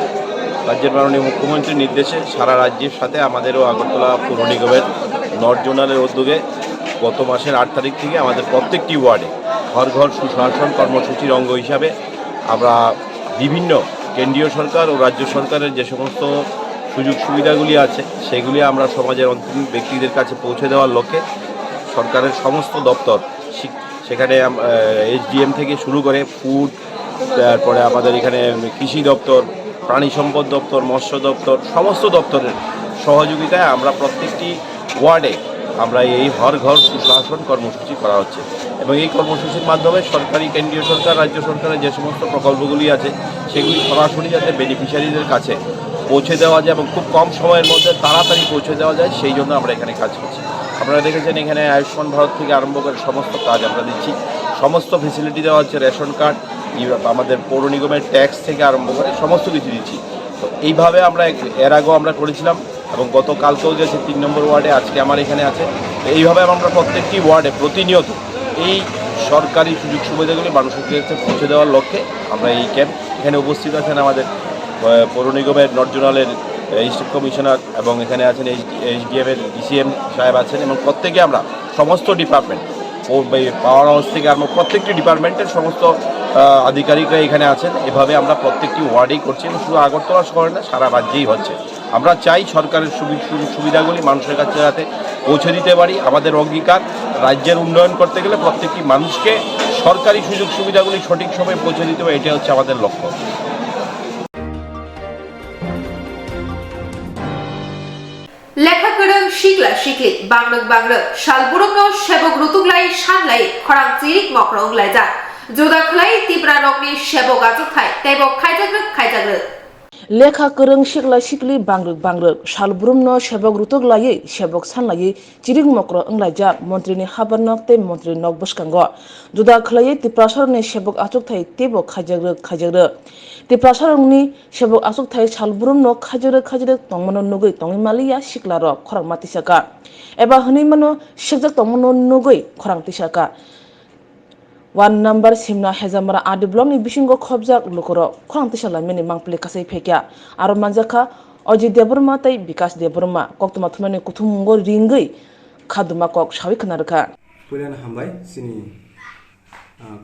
রাজ্যের মাননীয় মুখ্যমন্ত্রীর নির্দেশে সারা রাজ্যের সাথে আমাদেরও আগরতলা পৌর নিগমের নর্থ জোনালের উদ্যোগে গত মাসের 8 তারিখ থেকে আমাদের প্রত্যেকটি ওয়ার্ডে ঘর ঘর সুশাসন কর্মসূচির অঙ্গ হিসাবে আমরা বিভিন্ন কেন্দ্রীয় সরকার ও রাজ্য সরকারের যে সমস্ত সুযোগ সুবিধাগুলি আছে সেগুলি আমরা সমাজের অন্তিম ব্যক্তিদের কাছে পৌঁছে দেওয়ার লক্ষ্যে সরকারের সমস্ত দপ্তর সেখানে SDM থেকে শুরু করে ফুড তারপরে আমাদের এখানে কৃষি দপ্তর প্রাণী সম্পদ দপ্তর মৎস্য দপ্তর সমস্ত দপ্তরের সহযোগিতায় আমরা প্রত্যেকটি ওয়ার্ডে আমরা এই হর ঘর সুশাসন কর্মসূচি করা হচ্ছে এবং এই কর্মসূচির মাধ্যমে সরকারি কেন্দ্রীয় সরকার রাজ্য সরকারের যে সমস্ত প্রকল্পগুলি আছে সেগুলি সরাসরি যাতে বেনিফিশিয়ারিদের কাছে পৌঁছে দেওয়া যায় এবং খুব কম সময়ের মধ্যে তাড়াতাড়ি পৌঁছে দেওয়া যায় সেই জন্য আমরা এখানে কাজ করছি আপনারা দেখেছেন এখানে আয়ুষ্মান ভারত থেকে আরম্ভ করে সমস্ত কাজ আমরা দিচ্ছি সমস্ত ফেসিলিটি দেওয়া হচ্ছে রেশন কার্ড আমাদের পৌর নিগমের ট্যাক্স থেকে আরম্ভ করে সমস্ত কিছু দিচ্ছি তো এইভাবে আমরা এর আগেও আমরা করেছিলাম এবং গতকালকেও গেছে 3 নম্বর ওয়ার্ডে আজকে আমার এখানে আছে এইভাবে আমরা প্রত্যেকটি ওয়ার্ডে প্রতিনিয়ত এই সরকারি সুযোগ সুবিধাগুলি মানুষের কাছে পৌঁছে দেওয়ার লক্ষ্যে আমরা এই ক্যাম্প এখানে উপস্থিত আছেন আমাদের পৌর নিগমের নর্থ জোনালের ডিস্ট্রিক্ট কমিশনার এবং এখানে আছেন SDM এর DCM সাহেব আছেন এবং প্রত্যেকে আমরা সমস্ত ডিপার্টমেন্ট পাওয়ার হাউস থেকে আমরা প্রত্যেকটি ডিপার্টমেন্টের সমস্ত আধিকারিকরা এখানে আছেন এভাবে আমরা প্রত্যেকটি ওয়ার্ডেই করছি এবং শুধু আগরতলা শহরে না সারা রাজ্যেই হচ্ছে আমরা চাই সরকারের সুবিধাগুলি মানুষের কাছে যাতে পৌঁছে দিতে পারি আমাদের অঙ্গীকার রাজ্যের উন্নয়ন করতে গেলে প্রত্যেকটি মানুষকে সরকারি সুযোগ সুবিধাগুলি সঠিক সময়ে পৌঁছে দিতে হবে এটা হচ্ছে আমাদের লক্ষ্য লেখা করং শিকলা শিকলি বাংলক বাংলক শালবুরং সেবক ঋতুগ্লাই সানলাই খরাং চিরিক মকরংলাই যা জোদাখলাই তিব্রা রগনি সেবক আজুথাই তেবক খাইজাগ্রক খাইজাগ্রক লেখা করং শিকলা শিকলি বাংলক বাংলক শালবুরং সেবক ঋতুগ্লাই সেবক সানলাই চিরিক মকর ওংলাইজা মন্ত্রীনি হাবারনক তে মন্ত্রী নক বসকাঙ্গ জোদাখলাই তিপ্রাসরনি সেবক আজুথাই তেবক খাইজাগ্রক খাইজাগ্রক তিপ্রাসরংনি সেবক আজুথাই শালবুরং খাইজাগ্রক খাইজাগ্রক তংমন নগৈ তংমালিয়া শিকলা রক খরাং মাতিসাকা এবা হনিমানো সেকজাক তংমন নগৈ খরাং তিসাকা 1 number simna hezamara adi blok ni bisingo khobjak lukoro khorang tisala meni mangpli kasai phekya aro manjaka oji deburma tai bikas deburma koktuma thumani kuthumgo ringoi khaduma kok shawi khanarkha Pulian hambai sini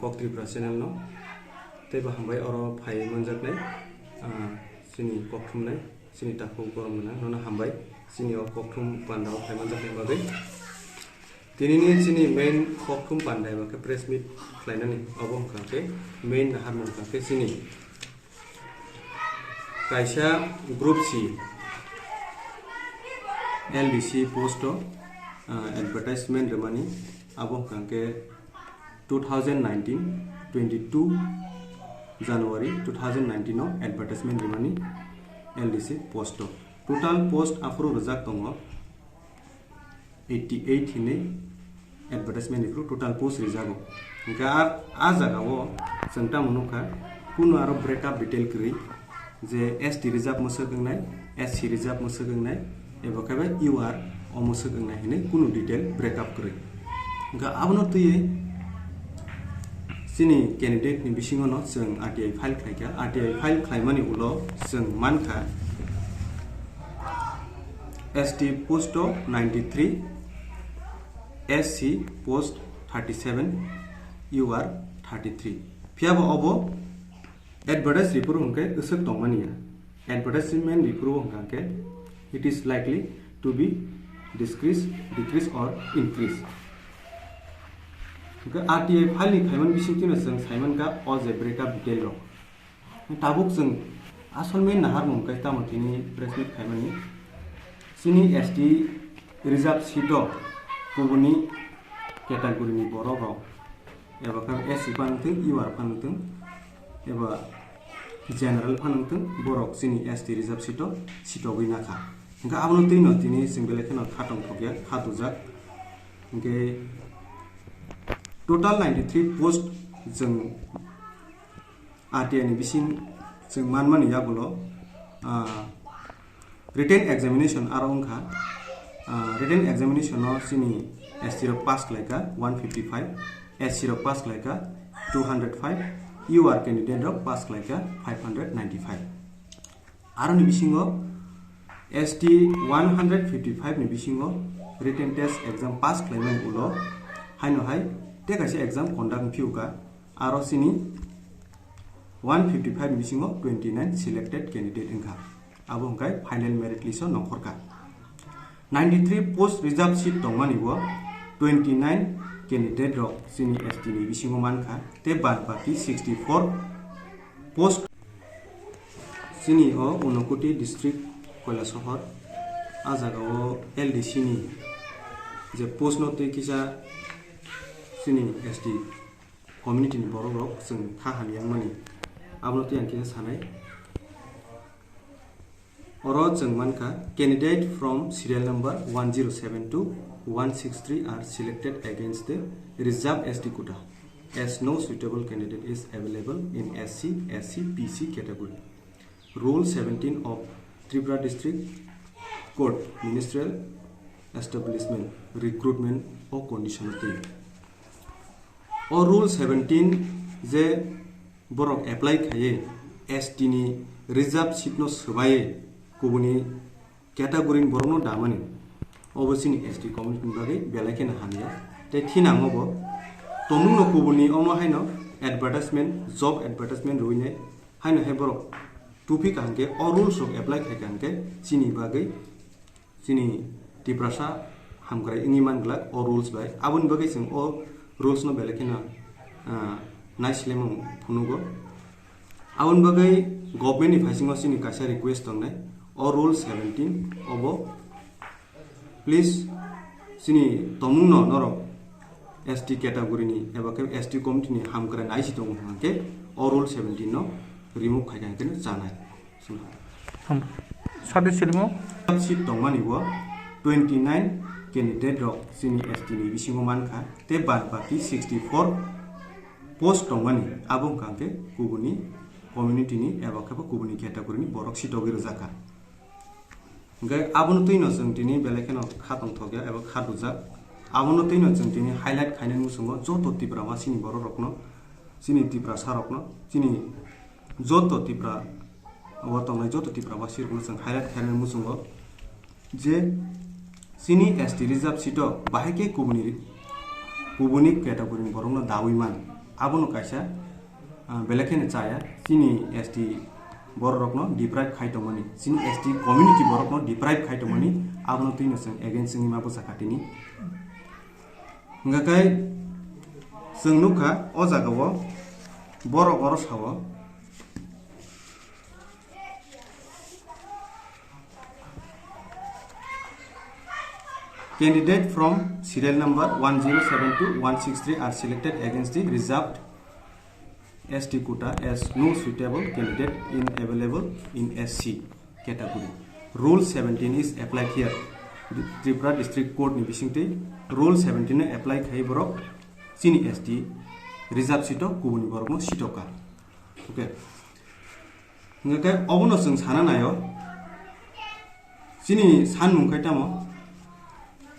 kok tripura channel no teba hambai oro phai manjaknai sini kokthumnai sini taku gorom mona nona hambai sini o kokthum pandao phai manjaknai bagai tinini sini main kokthum pandai ba press meet khlainani obong kangke main naharmon kangke sini kaisa group C LDC posto advertisement remani abong kangke 2019-22 January 2019 no advertisement remani LDC posto total post afro rejak tongo 88 hine advertisement ifru total post rejago ga a jaga o sengta munuka kuno aro breakup detail kri je ST reserve mosagnai SC reserve mosagnai eba kabe UR o mosagnai hine kuno detail breakup kri ga abno tuye sini candidate ni bisingo no जों RTI file khlaika RTI file khlaimani ulo जों manka ST post 93 SC post 37 UR 33 fiabo obo advertise report hongke usuk tongmania advertisement report hongke it is likely to be decrease or increase RTI file ni khaiman bisingtino जों Simon का all the breakup detail ro tabuk जों asol main nahar mongkai tamotini press meet khaimani sini ST reserve sheet kubuni category ni borok ro eba ka SC panungtung UR panungtung eba general panungtung borok sini ST reserve sheet wina kha engka abno tino tini single kheno khatong thokya khatujak engke total 93 post जों RTI ni bising जों manmani yagulo written examination arongkha written examination no sini SC ro pass laika 155 SC ro pass laika 205 UR candidate ro pass laika 595 aroni bisingo ST 155 ni bisingo written test exam pass claimant ulo haino hai tekaise exam conduct phiuka aro sini 155 bisingo 29 selected candidate engka abo hongkai final merit list o nongkhorka 93 post reserve seat tongmani bo 29 candidate rok sini ST ni bisingo mankha te bad baki 64 post sini o Unakoti district Kailasohor a jaga o LDC ni je post no te kisa sini ST community ni borok rok जों thahaniang mani abno te angke sanai oro जों manka candidate from serial number 1072 163 are selected against the reserved ST quota as no suitable candidate is available in SC PC category rule 17 of Tripura district code ministerial establishment recruitment or condition or rule 17 je borok apply khaye ST ni reserve seat no swaye kubuni category ni borok no damani obosini ST community bage belakena hania te thinango bo tomung no kubuni omo haino advertisement job advertisement ruine haino he borok tupi kanke or rules of apply khai kanke chini bage chini tiprasa hamkrai ingi mangla or rules bai abun bage sing o rules no belakena naislemong phunugo abun bagai government ni phasingo sini kaisa request tongnai or rule 17 obo please sini tomung no norok ST category ni eba ke ST community ni hamkra naisi tong hangke or rule 17 no remove khai kan janai sade silmo seat tongmani bo 29 candidate rok sini ST ni bisingo mankha te bad baki 64 post tongmani abong kangke kubuni community ni eba kaba kubuni category ni borok sitogiro jaka ngai abon tuino जों tini belekeno khatong thogya eba khatujak abon tuino जों tini highlight khainani musungo joto tipra ma sini borok rokno sini tipra sarokno sini joto tipra watongnai joto tipra ba sirkno जों highlight khainani musungo je sini ST reserve seat bahake kubuni category borokno dawiman abono kaisa belakene chaya sini ST borokno deprive khaitomani sini ST community borokno deprive khaitomani abono tuino sing against singi mabu sakatini ngakai sing nukha o jagao borok oro sawo candidate from serial number 1072-163 are selected against the reserved ST quota as no suitable candidate in available in SC category. Rule 17 is applied here. The Tripura District Court ni bisingte Rule 17 apply khai borok sini ST reserve sito kubuni borok no sitoka. Okay. Ngakai obono sing sana nayo sini san mungkai tamo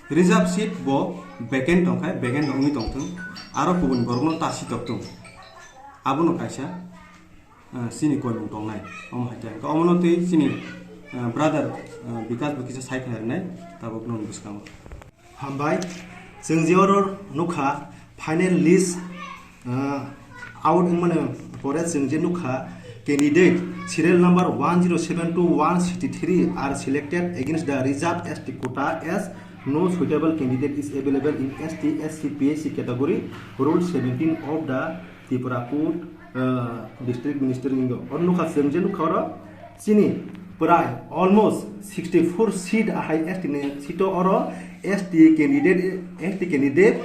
reserve seat bo vacant tongkai vacant ongi tongtung aro kubun borokno tasi toktung abono kaisa sini koimung tongnai om haja ka omono tei sini brother bikas bukisa saikha nai tabok non buskang hambai जों जेवर नुखा final list out माने परे जों जे नुखा candidate serial number 1072-163 are selected against the reserved ST quota as no suitable candidate is available in ST SC PSC category. Rule 17 of the Tripura Court District Minister Ingo. Or no Kasenjen Kora Sini Prai almost 64 seat a high ST Sito or ST candidate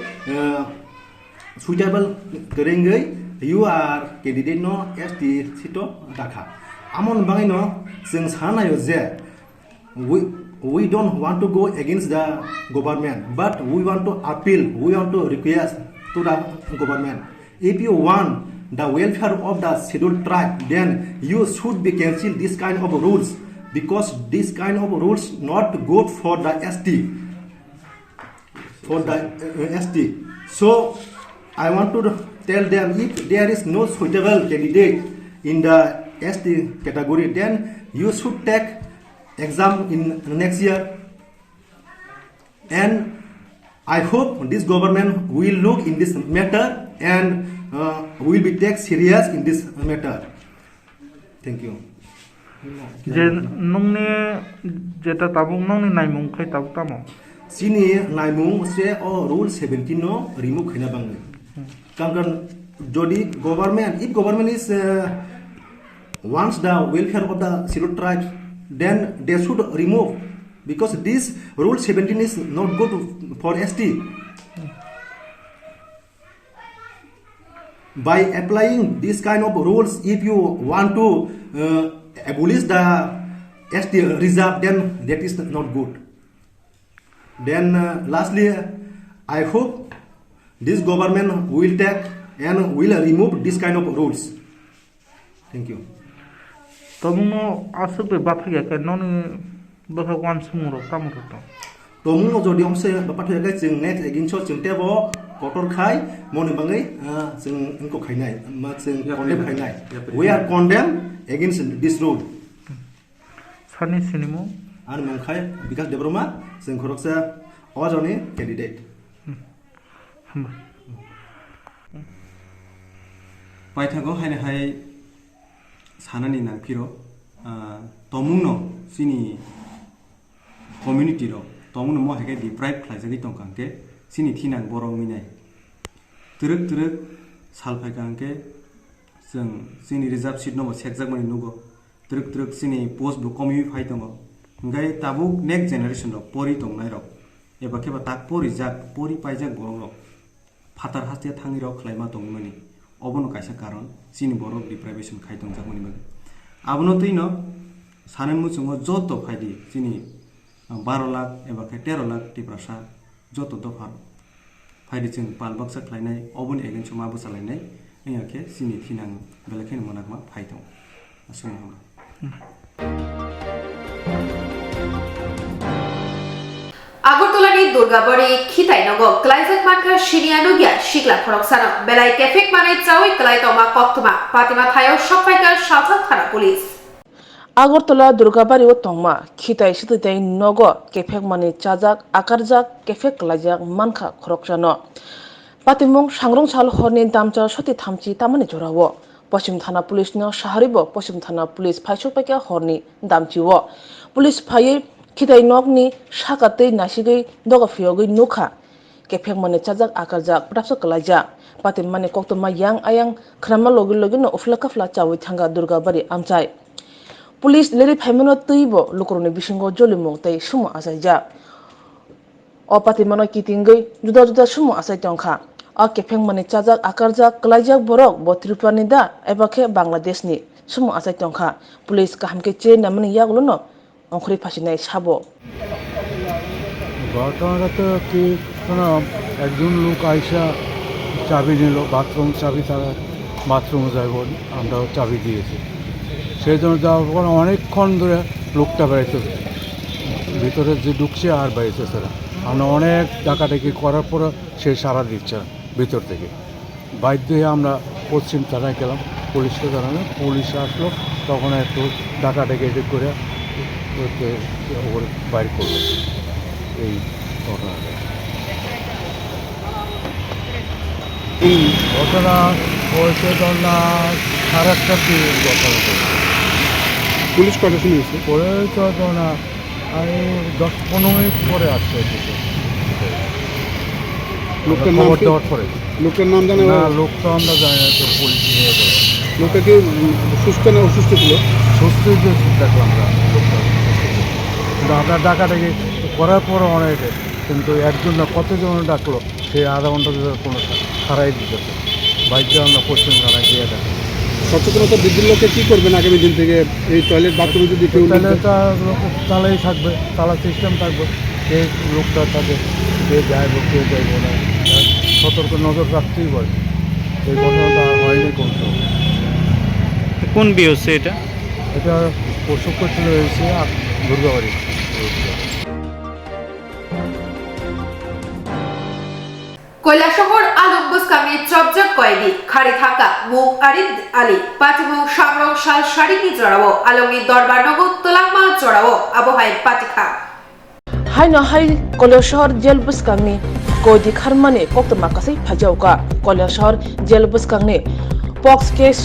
suitable Kerengai. You are candidate no ST Sito Daka. Amon Bangino since Hana Yose. We don't want to go against the government, but we want to appeal, we want to request to the government. If you want the welfare of the scheduled tribe, then you should be cancel this kind of rules, because this kind of rules not good for the ST. So I want to tell them, if there is no suitable candidate in the ST category, then you should take exam in next year, and I hope this government will look in this matter and will be take serious in this matter. Thank you. Je nongni jeta tabung nongni naimung khai tabuk tamo sini naimung se o rule 17 no remove khina bangai kankan jodi government, if government is wants the welfare of the scheduled tribes, then they should remove, because this rule 17 is not good for ST. By applying this kind of rules, if you want to abolish the ST reserve, then that is not good. Then lastly, I hope this government will take and will remove this kind of rules. Thank you. Tomuno asuk be baphiya ke noni bhagwan sumuro tamuro to tomuno jodi omse bapathe ga jing next egin so jing tebo kotor khai moni bangai jing engko khainai ma jing condemn khainai. We are condemned against this rule. Sani sinimo an mangkhai bikas debroma jing khoroksa ojoni candidate. Paithago haine hai sanani nang piro tomungno sini community ro tomungno mo hege deprive khlaijagi tongkangke sini thinang borong minai turuk salphai kangke जों sini reserve seat no sekjakmani nugo turuk sini post bo komi phai tongo ngai tabuk next generation ro pori tongnai ro eba keba tak pori paijak borong ro fatar haste thangi ro khlaima tongmani obono kaisa karon sini borok deprivation khaitong jakmani bage abono tuino sanen muchungo joto phaidi sini 12 lakh eba 13 lakh tiprasa joto dofar phaidi chung palbaksa khlainai oboni egen chuma bu salainai eyake sini thinang belakhen monakma phaitong asung আগরতলানি Durgabari খিতাইনগর ক্লাইজেক মানকা সিনিয়ানুগিয়া শিকলা খরকসানো বেলাই কেফেক মানে চাউই ক্লাইতমা কক্তমা পাতিমা thio সফাইকার সাথা থানা police Agartala Durgabari ও তংমা খিতাই সিতাই নগ কেফেক মানি চাজাক akarjak kefek lajak manka khorokjano patimung sangrongchal horni damcha soti thamchi tamani jorawo Paschim Thana Police no Shaharibo Paschim Thana Police Phaisopeka horni damchiwo Police phai khitai nokni sakatei nasigei dogafiyogei nukha kefek mane chajak akarjak prapsa kalaja patim mane koktoma yang ayang khrama logi logi no ufla kafla chawi thanga Durgabari amchai Police leri phaimano teibo lukroni bisingo jolimung tei sumo asaija o patimano kitingei juda juda sumo asai tongkha o kefeng mane chajak akarjak klaijak borok bo Tripurani da ebakhe Bangladesh ni sumo asai tongkha Police kahamke che namani yaglono ongkhri phasinai sabo ঘটনাটা কি কোনো একজন লোক আইসা চাবি নিল bathroom চাবি তারা বাথরুমে যায় বলি আমরাও চাবি দিয়েছি সেই জন্য যাওয়ার পর অনেকক্ষণ ধরে লোকটা বেড়াইতে ভিতরে যে ঢুকছে আর বেড়াইছে তারা আমরা অনেক ডাকাডাকি করার পরে সে সারা দিচ্ছে ভিতর থেকে বাধ্য হয়ে আমরা পশ্চিম থানায় গেলাম পুলিশকে জানানো পুলিশ আসলো তখন একটু ডাকাডাকি এটি করে ওর বাইর করলো এই ঘটনাটা এই ঘটনা হয়েছে ধরনা 8:30টার দিকে ঘটনা পুলিশ কটা শুনেছে পরে তো না আমি 10-15 মিনিট পরে আসছে লোকটার নাম দেওয়ার পরে লোকের নাম জানা না লোক তো আমরা জানি না তো পুলিশ নিয়ে গেল লোকটা কি সুস্থ না অসুস্থ ছিল সুস্থ দেখলাম আমরা লোকটা কিন্তু আমরা ডাকাডাকি করার পরও অনেকে কিন্তু একজন না কতজন ডাকলো সে আধা ঘন্টা ধরে কোনো সারাই দিতেছে বাইকে আমরা পশ্চিম থানায় গিয়ে দেখো সচেতনতা বৃদ্ধির লোকে কী করবেন আগামী দিন থেকে এই টয়লেট বাথরুমে যদি কেউ টয়লেটটা তালাই থাকবে তালা সিস্টেম থাকবে কে লোকটা থাকে কে যায় কে যাইব না সতর্ক নজর রাখতেই পারে এই ঘটনাটা হয়নি কোনটা কোন বিয়ে হচ্ছে এটা এটা প্রসব করছিল হয়েছে দুর্গাবাড়ি কৈলাসহর আলমবুসকামি চবজক কয়েদি খাড়ি থাকা মুখ আরিদ আলী পাতিমুখ সংরংশাল শাড়িনি জড়াবো আলমী দরবার নগর তোলামা জড়াবো আবহাওয়ায় পাতিখা হাইনো হাই কৈলাসহর জেল বুসকাংনি কয়দি খারমানে কোক্তমা কাসै ফাজাউকা কৈলাসহর জেল বুসকাংনি পক্স কেস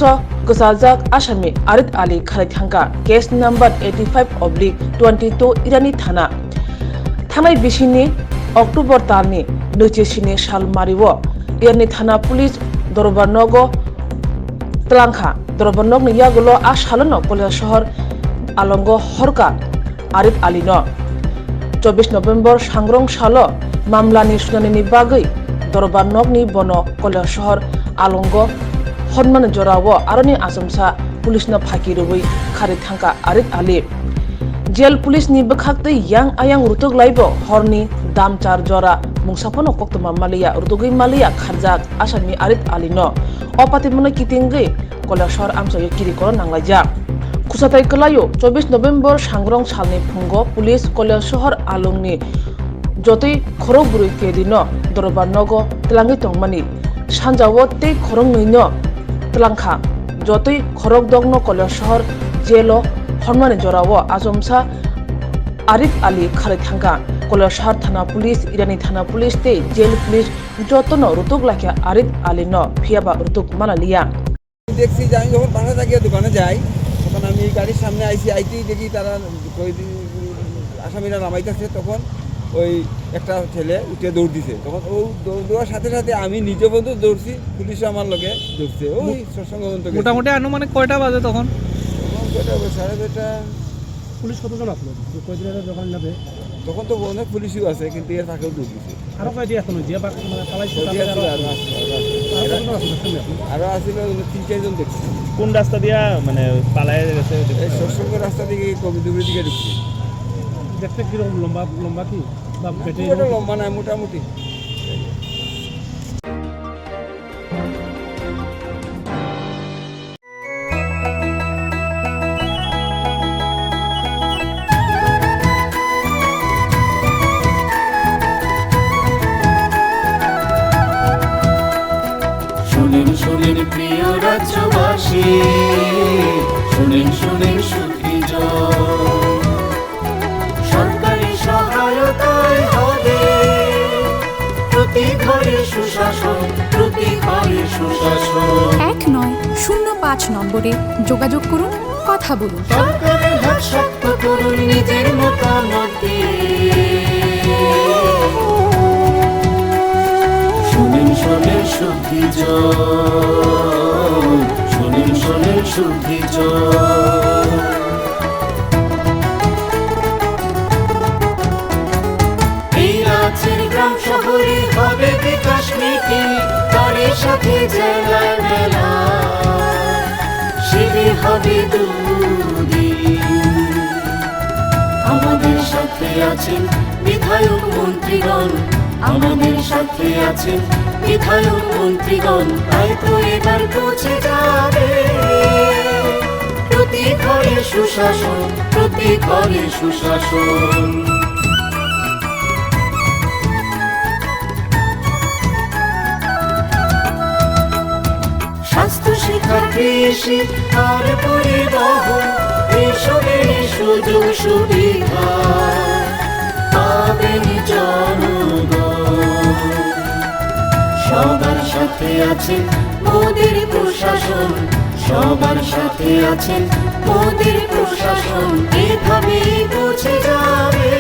গসাজাক আসামি আরিদ আলী খাড়ি থাকা কেস নাম্বার 85/22 ইরানি থানা থানায় বিশিনি অক্টোবর তারনি নৈচিসিনি সালমারিও ইয়ারনি থানা পুলিশ দরবারনগ ত্লাংখা দরবারনগনি ইয়াগুলো আ সালনো কৈলাসহর আলঙ্গ হরকা আরিদ আলীন 24 নভেম্বর সাংরং সাল মামলানি শুনানিনি বাগৈ দরবারনগনি বন কৈলাসহর আলঙ্গ হরমান জরাও আরনি আসমসা পুলিশনা ফাঁকি রুবৈ খারি থাকা Arid Ali jail police ni bkhakte yang ayang rutuk laibo horni dam char jora mungsapono koktoma malia rutugui malia kharjak asami arid alino opati mona kitingei Kailashahar amsayo kiri koro nanglaija kusatai kelayo 24 November সাংরং salni phungo police Kailashahar alungni jotoi khoro burui kedino dorbarnogo tlangi tongmani sanjao tei khorong noino tlangkha jotoi khorok dogno Kailashahar jelo হরমানে জড়াও আজমসা আরিফ আলী খালি থাকা কৈলাসহর থানা police ইরানি থানা police তে jail police যতন রুতুক লাখিয়া আরিফ আলী ন ফিয়াবা রুতুক মানালিয়া দেখছি যে আমি যখন বাসা থেকে দোকানে যাই তখন আমি গাড়ির সামনে আইতেই দেখি তারা আসামিরা নামাইতেছে তখন ওই একটা ছেলে উঠে দৌড় দিছে তখন ও দৌড় দেওয়ার সাথে সাথে আমি নিজে পর্যন্ত দৌড়ছি পুলিশ আমার লোকে দৌড়ছে ওই সৎসঙ্গ মোটামুটি আনুমানিক কয়টা বাজে তখন সাড়ে 2টা পুলিশ কতজন আসলো কয়দিনের দোকান যাবে তখন তো অনেক পুলিশও আছে কিন্তু এর ফাঁকেও দৌড় দিছে আরো কয়দি আসলো যে আরো আসছিল 3-4 জন দেখছি কোন রাস্তা দিয়া মানে পালায় গেছে এই সৎসঙ্গ রাস্তা থেকে কবিদুরের দিকে ঢুকছে দেখতে কিরকম লম্বা লম্বা কি বা পেটে লম্বা না মোটামুটি শুনেন প্রিয় রাজ্যবাসী শুনেন সুখী সরকারি সহায়তায় হবে প্রতি ঘরে সুশাসন, প্রতি ঘরে সুশাসন। 1905 নম্বরে যোগাযোগ করুন, কথা বলুন। সরকারের হাত শক্ত করুন নিজের মতামত দিয়ে। শোনেন শোনেন শুদ্ধি জন, শোনেন শোনেন শুদ্ধি জন। এই রাজ্যের গ্রাম শহরে হবে বিকাশ মিটিং, তারই সাথে জেলায় মেলা, শিবির হবে দুদিন। আমাদের সাথে আছেন বিধায়ক মন্ত্রীগণ, আমাদের সাথে আছেন বিধায়ক মন্ত্রীগণ, তাই তো এবার পৌঁছে যাবে প্রতি ঘরে সুশাসন, প্রতি ঘরে সুশাসন। স্বাস্থ্য শিক্ষা কৃষি আর পরিবহন এসবের সুযোগ সুবিধা পাবেন জনগণ। সবার সাথে আছেন মোদের প্রশাসন, সবার সাথে আছেন মোদের প্রশাসন, এভাবেই পৌঁছে যাবে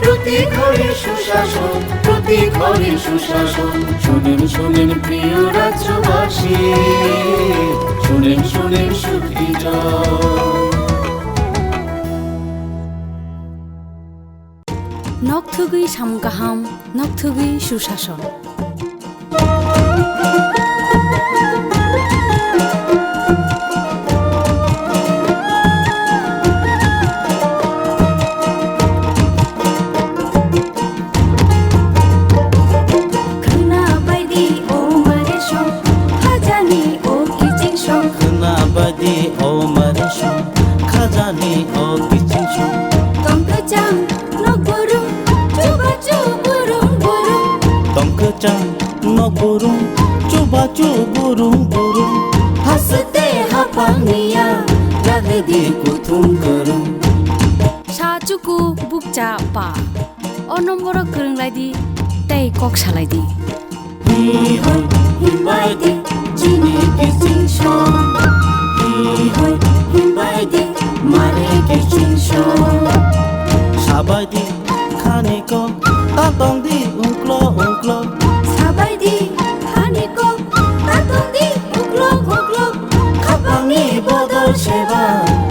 প্রতি ঘরে সুশাসন, প্রতি ঘরে সুশাসন। শুনেন শুনেন প্রিয় রাজ্যবাসী, শুনেন শুনেন সুখী জন। নকথুগুই সামগাহাম, নকথুগুই সুশাসন। হাসতে হাপানিয়া রাগদি কুতুম করুম সাচুকু বুকচা পা অ নম্বর গরংলাইদি তাই কক সালাইদি হিবাইদি চিনি কিচিংশো, হিবাইদি মারে কিচিংশো। সাবাইদি খানিক তাতংদি উংক্ল উংক্ল, সাবাইদি খানিক তাতংদি উংক্ল উংক্ল। খাপাংনি বদল সেবা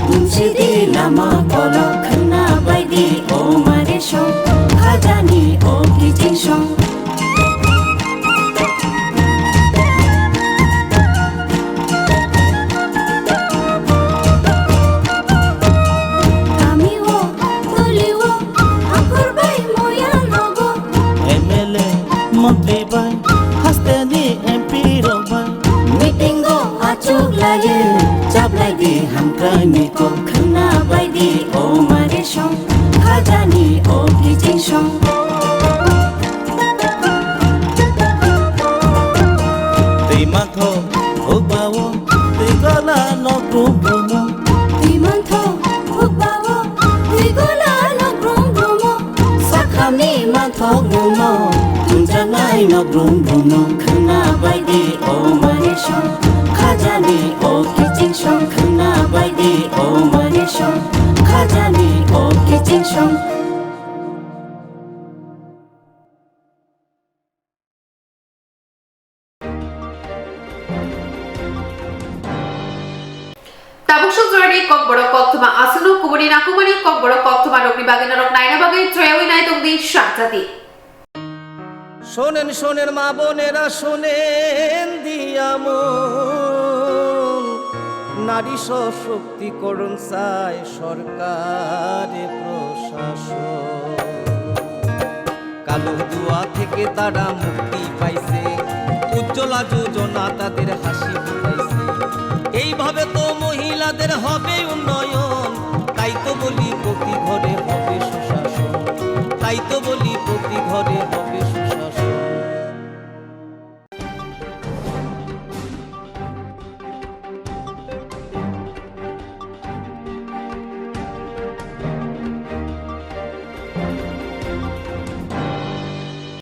মুন্সিদি লামা কল, খানা বাইদি ও মারে সং, খাজানি ও কিচিংশো। মন্ত্রী বাই হাসতেনি এমপি রবাই, মিটিংগো আচুক লাগে চাপলাই দি হামকানি কো, খানা বাইদি ও মারে সং, খাজানি ও কিচিংশো। তুই মাথো হুকবাও তুই গলা নগ্রুম ব্রুম, তুই মাথো হুকবাও তুই গলা নগ্রুম ব্রুম। সাখামি মাথো ব্রুম জানাই নগ্রুম ব্রুম, খানা বাইদি ও মারে সং, খাজানি ও কিচিংশো। খানা বাইদি ও মারে সং, খাজানি ও কিচিংশো। তাবুকসুক জোরানি kokborok koktuma asunu kumuni nakumani kokborok koktuma rokni bagena rok naina bagai joyawi nai tongdi Swrangchati। শোনেন শোনেন মা বোনেরা শোনেন দিয়ামন, নারী সশক্তিকরণ চায় সরকারে প্রশাসন। কালো দুয়া থেকে তারা মুক্তি পাইছে, উজ্জ্বলা যোজনা তাদের হাসি ফুটাইছে। এইভাবে তো মহিলাদের হবে উন্নয়ন।